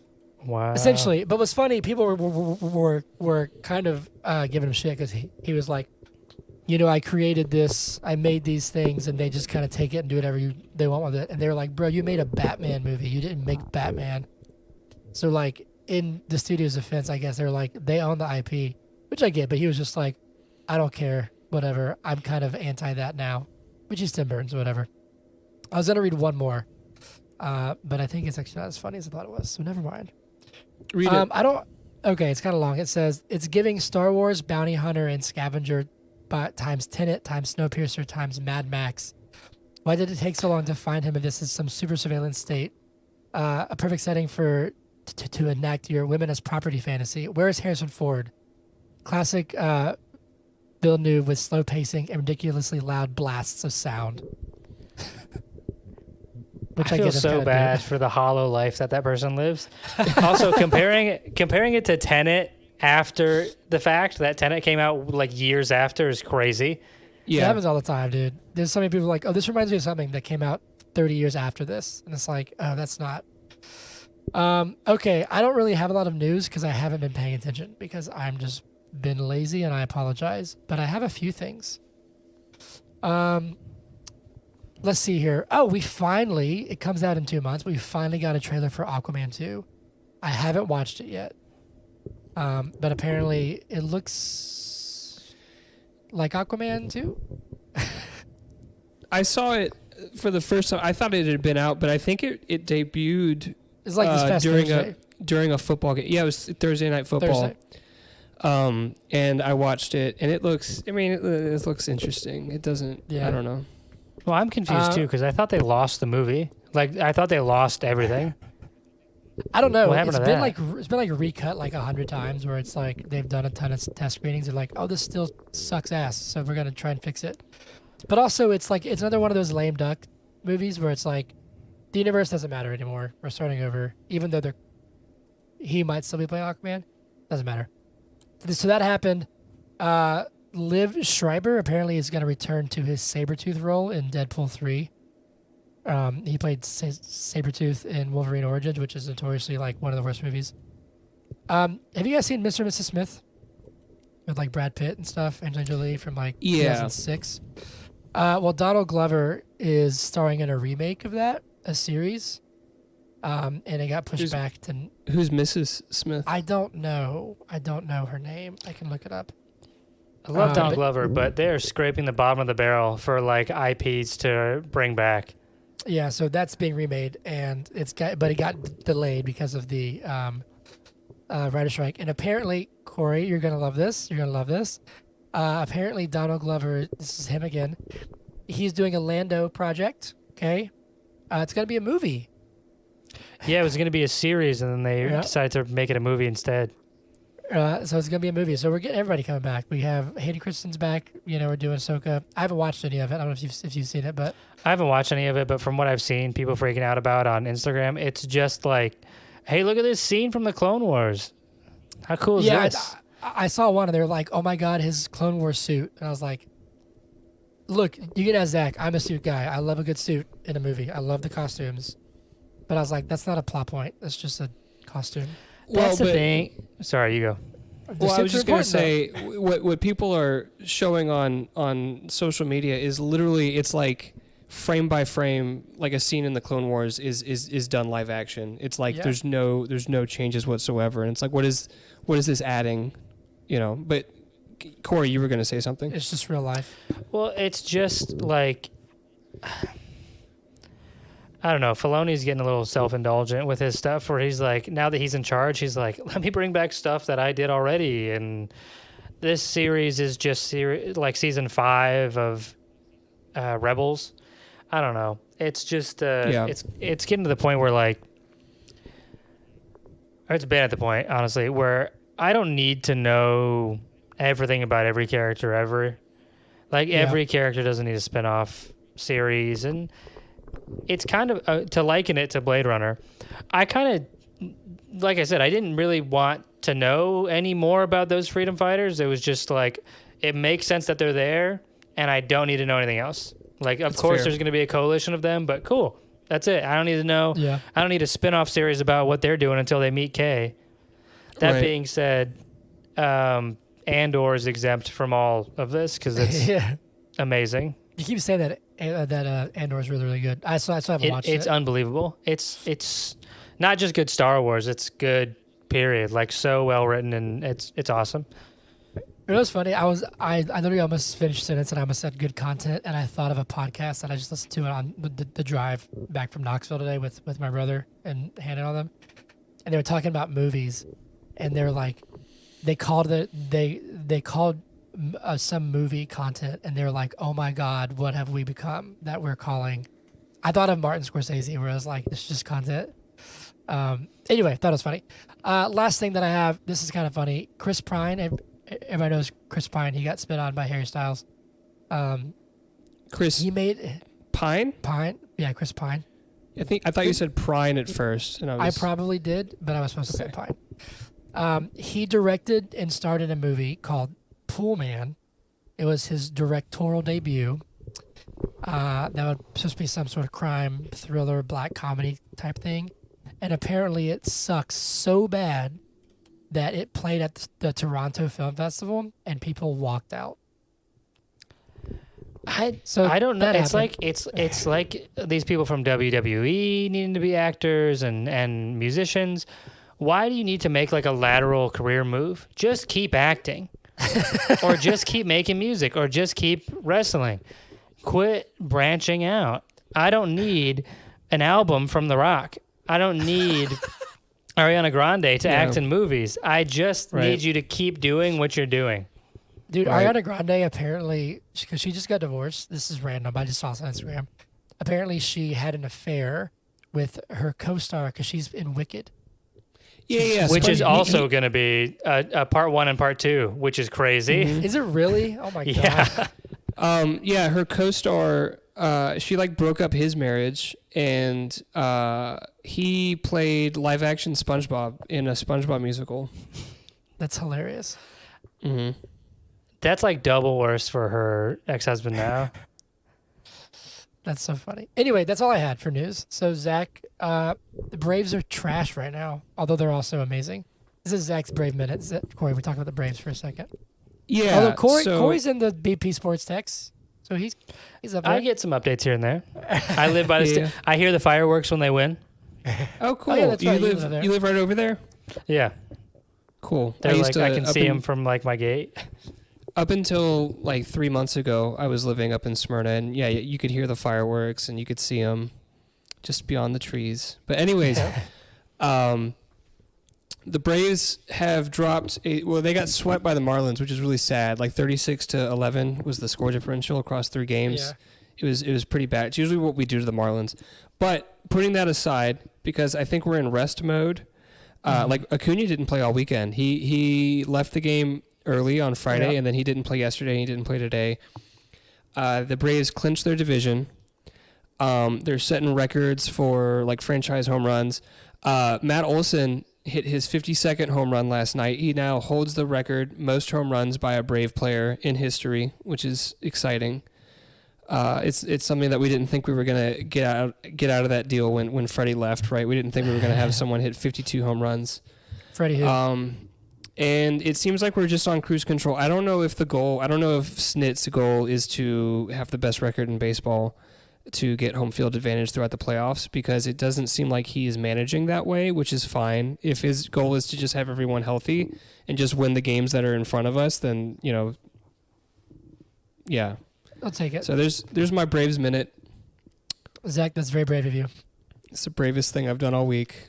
Wow. Essentially, but what's funny, people were kind of giving him shit because he was like, I created this, I made these things, and they just kind of take it and do whatever they want with it. And they were like, bro, you made a Batman movie. You didn't make Batman. So like in the studio's defense, I guess they're like, they own the IP, which I get, but he was just like, I don't care, whatever. I'm kind of anti that now, which is Tim Burton's, whatever. I was gonna read one more, but I think it's actually not as funny as I thought it was. So never mind. Read it. Okay, it's kind of long. It says, it's giving Star Wars, Bounty Hunter, and Scavenger times Tenet times Snowpiercer times Mad Max. Why did it take so long to find him if this is some super surveillance state? A perfect setting for to enact your women as property fantasy. Where is Harrison Ford? Classic Villeneuve with slow pacing and ridiculously loud blasts of sound. Which I feel so bad for the hollow life that person lives. Also, comparing it to Tenet after the fact that Tenet came out like years after is crazy. Yeah, it happens all the time, dude. There's so many people like, oh, this reminds me of something that came out 30 years after this, and it's like, oh, that's not. Okay, I don't really have a lot of news because I haven't been paying attention because I'm just been lazy, and I apologize. But I have a few things. Let's see here. Oh, it comes out in 2 months. We finally got a trailer for Aquaman 2. I haven't watched it yet. But apparently it looks like Aquaman 2. I saw it for the first time. I thought it had been out, but I think it debuted it's like this past during a football game. Yeah, it was Thursday Night Football. And I watched it, and it looks interesting. It doesn't, I don't know. Well, I'm confused too because I thought they lost the movie. Like I thought they lost everything. I don't know. What happened to that? It's been like recut like 100 times where it's like they've done a ton of test screenings. They're like, oh, this still sucks ass, so we're gonna try and fix it. But also, it's like it's another one of those lame duck movies where it's like the universe doesn't matter anymore. We're starting over, even though he might still be playing Aquaman. Doesn't matter. So that happened. Liv Schreiber apparently is going to return to his Sabretooth role in Deadpool 3. He played Sabretooth in Wolverine Origins, which is notoriously like one of the worst movies. Have you guys seen Mr. and Mrs. Smith? With like Brad Pitt and stuff, Angelina Jolie from like 2006. Well, Donald Glover is starring in a remake of that, a series. And it got pushed back to... Who's Mrs. Smith? I don't know her name. I can look it up. I love Donald Glover, but they're scraping the bottom of the barrel for like IPs to bring back. Yeah, so that's being remade, and it got delayed because of the writer strike. And apparently, Corey, you're gonna love this. Apparently, Donald Glover, this is him again. He's doing a Lando project. Okay, it's gonna be a movie. Yeah, it was gonna be a series, and then they decided to make it a movie instead. So it's gonna be a movie. So we're getting everybody coming back. We have Hayden Christensen's back. We're doing Ahsoka. I haven't watched any of it. I don't know if you've seen it, but I haven't watched any of it. But from what I've seen, people freaking out about on Instagram, it's just like, hey, look at this scene from the Clone Wars. How cool is this? I saw one, and they were like, oh my god, his Clone Wars suit, and I was like, look, you can ask Zach. I'm a suit guy. I love a good suit in a movie. I love the costumes. But I was like, that's not a plot point. That's just a costume. That's the thing. Sorry, you go. The Well, I was suits just are going to important, say, what people are showing on social media is literally, it's like frame by frame, like a scene in the Clone Wars is done live action. It's like Yeah. there's no changes whatsoever, and it's like what is this adding, you know? But Corey, you were going to say something. though. It's just real life. Well, it's just like I don't know. Filoni's getting a little self-indulgent with his stuff, where he's like, now that he's in charge, he's like, let me bring back stuff that I did already. And this series is just like season 5 of Rebels. I don't know. It's just it's getting to the point where like, or it's been at the point, honestly, where I don't need to know everything about every character ever. Like every character doesn't need a spin-off series, and it's kind of to liken it to Blade Runner. I kind of, like I said, I didn't really want to know any more about those freedom fighters. It was just like, it makes sense that they're there, and I don't need to know anything else. Like, of course, there's going to be a coalition of them, but cool. That's it. I don't need to know. Yeah. I don't need a spin-off series about what they're doing until they meet Kay. That Right. being said, Andor is exempt from all of this because it's Yeah. amazing. You keep saying that Andor is really, really good. I still haven't watched it. It's unbelievable. It's not just good Star Wars. It's good. Period. Like, so well written, and it's awesome. It was funny. I literally almost finished a sentence and I almost said good content, and I thought of a podcast that I just listened to it on the drive back from Knoxville today with my brother and Hannah on them, and they were talking about movies, and they were like, they called some movie content, and they were like, oh my god, what have we become that we're calling? I thought of Martin Scorsese, where I was like, this is just content. Anyway, thought it was funny. Last thing that I have, this is kind of funny. Chris Pine. Everybody knows Chris Pine. He got spit on by Harry Styles. Chris He made Pine? Pine. Yeah, Chris Pine. I thought you said Prine at first, and I probably did, but I was supposed to say Pine. He directed and starred in a movie called Pool Man. It was his directorial debut. That was supposed to be some sort of crime thriller, black comedy type thing. And apparently it sucks so bad that it played at the Toronto Film Festival and people walked out. I don't know. that It's happened. like it's like these people from WWE needing to be actors and musicians. Why do you need to make like a lateral career move? Just keep acting, or just keep making music, or just keep wrestling. Quit branching out. I don't need an album from The Rock. I don't need Ariana Grande to act in movies. I just need you to keep doing what you're doing. Dude, Right. Ariana Grande apparently, because she just got divorced. This is random. I just saw this on Instagram. Apparently, she had an affair with her co-star because she's in Wicked. Yeah. Which so is he- also going to be a part 1 and part 2, which is crazy. Is it really? Oh my god! Yeah. her co-star, she like broke up his marriage, and he played live action SpongeBob in a SpongeBob musical. That's hilarious. Mm-hmm. That's like double worse for her ex-husband now. That's so funny. Anyway, that's all I had for news. So Zach, the Braves are trash right now, although they're also amazing. This is Zach's Brave Minute. Corey, we're talking about the Braves for a second. Yeah. Although so, Corey's in the BP Sports Text, so he's up there. I get some updates here and there. I live by the Yeah. I hear the fireworks when they win. Oh, cool. yeah, that's you right, you live live there. you live right over there. Yeah. Cool. They're used like, to- I can up see in- them from like my gate. Up until like 3 months ago, I was living up in Smyrna, and yeah, you could hear the fireworks and you could see them just beyond the trees. But anyways, the Braves have dropped. They got swept by the Marlins, which is really sad. Like 36-11 was the score differential across 3 games. Yeah. It was pretty bad. It's usually what we do to the Marlins. But putting that aside, because I think we're in rest mode. Like Acuna didn't play all weekend. He left the game early on Friday, and then he didn't play yesterday, and he didn't play today. The Braves clinched their division. They're setting records for like franchise home runs. Matt Olson hit his 52nd home run last night. He now holds the record most home runs by a Brave player in history, which is exciting. It's something that we didn't think we were gonna get out of that deal when Freddie left. Right, we didn't think we were gonna have someone hit 52 home runs. Freddie who? And it seems like we're just on cruise control. I don't know if Snit's goal is to have the best record in baseball to get home field advantage throughout the playoffs, because it doesn't seem like he is managing that way, which is fine. If his goal is to just have everyone healthy and just win the games that are in front of us, then, yeah. I'll take it. So there's my Braves minute. Zach, that's very brave of you. It's the bravest thing I've done all week.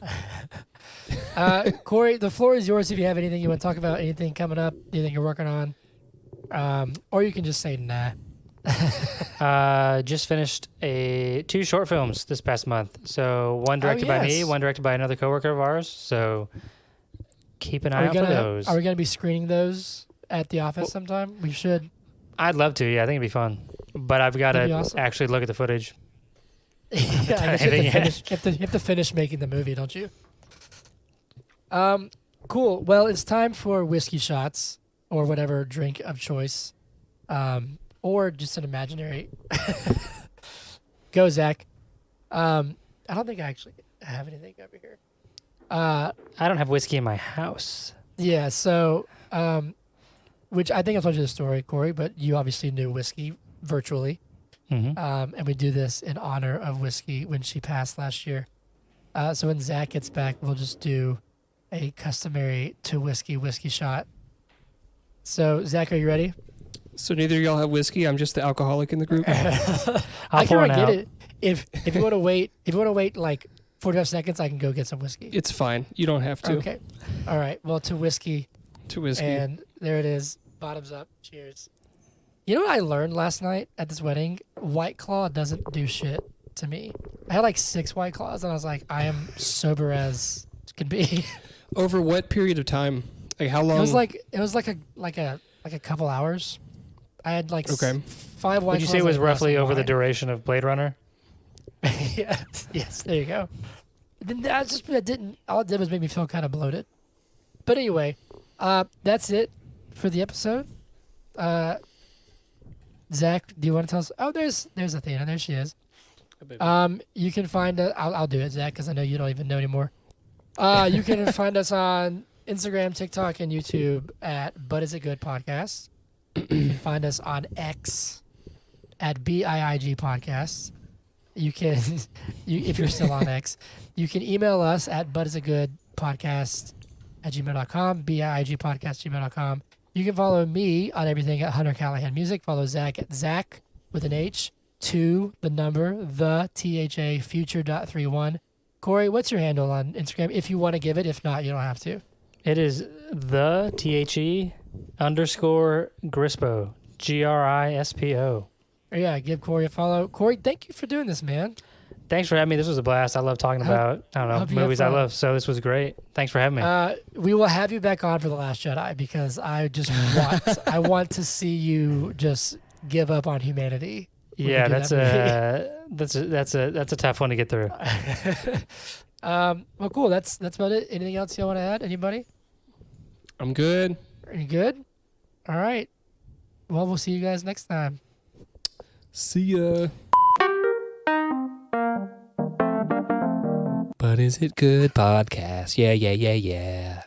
Corey, the floor is yours if you have anything you want to talk about, anything coming up, anything you're working on. Or you can just say nah. Just finished 2 short films this past month. So one directed by me, one directed by another coworker of ours. So keep an eye out for those. Are we going to be screening those at the office sometime? We should. I'd love to. Yeah, I think it'd be fun. But I've got to actually look at the footage. Yeah, I guess you have to finish making the movie, don't you? Cool. Well, it's time for whiskey shots or whatever drink of choice. Or just an imaginary. Go, Zach. I don't think I actually have anything over here. I don't have whiskey in my house. Yeah, so, which I think I told you the story, Corey, but you obviously knew whiskey virtually. Mm-hmm. And we do this in honor of whiskey when she passed last year. So when Zach gets back, we'll just do a customary to whiskey shot. So, Zach, are you ready? So neither of y'all have whiskey. I'm just the alcoholic in the group. I'll pour it out. Get it. If you want to wait, like 45 seconds, I can go get some whiskey. It's fine. You don't have to. Okay. All right. Well, to whiskey. To whiskey. And there it is. Bottoms up. Cheers. You know what I learned last night at this wedding? White Claw doesn't do shit to me. I had like 6 White Claws, and I was like, I am sober as can be. Over what period of time? Like how long? It was like a couple hours. I had like 5 White Claws. Would you say it was roughly over the duration of Blade Runner? Yes, there you go. All it did was make me feel kind of bloated. But anyway, that's it for the episode. Zach, do you want to tell us? Oh, there's Athena. There she is. You can find us. I'll do it, Zach, because I know you don't even know anymore. You can find us on Instagram, TikTok, and YouTube at But Is It Good Podcast. You can find us on X at BIIG Podcasts. You can, if you're still on X, you can email us at butisitgoodpodcast@gmail.com, BIIGpodcast@gmail.com. You can follow me on everything at Hunter Callahan Music. Follow Zach at Zach with an H, the THA future.31. Corey, what's your handle on Instagram? If you want to give it, if not, you don't have to. It is THE_Grispo, GRISPO. Yeah, give Corey a follow. Corey, thank you for doing this, man. Thanks for having me. This was a blast. I love talking about, movies I love. So this was great. Thanks for having me. We will have you back on for The Last Jedi because I just want to see you just give up on humanity. Yeah, that's a tough one to get through. Well, cool. That's about it. Anything else you want to add? Anybody? I'm good. Are you good? All right. Well, we'll see you guys next time. See ya. But Is It Good Podcast? Yeah.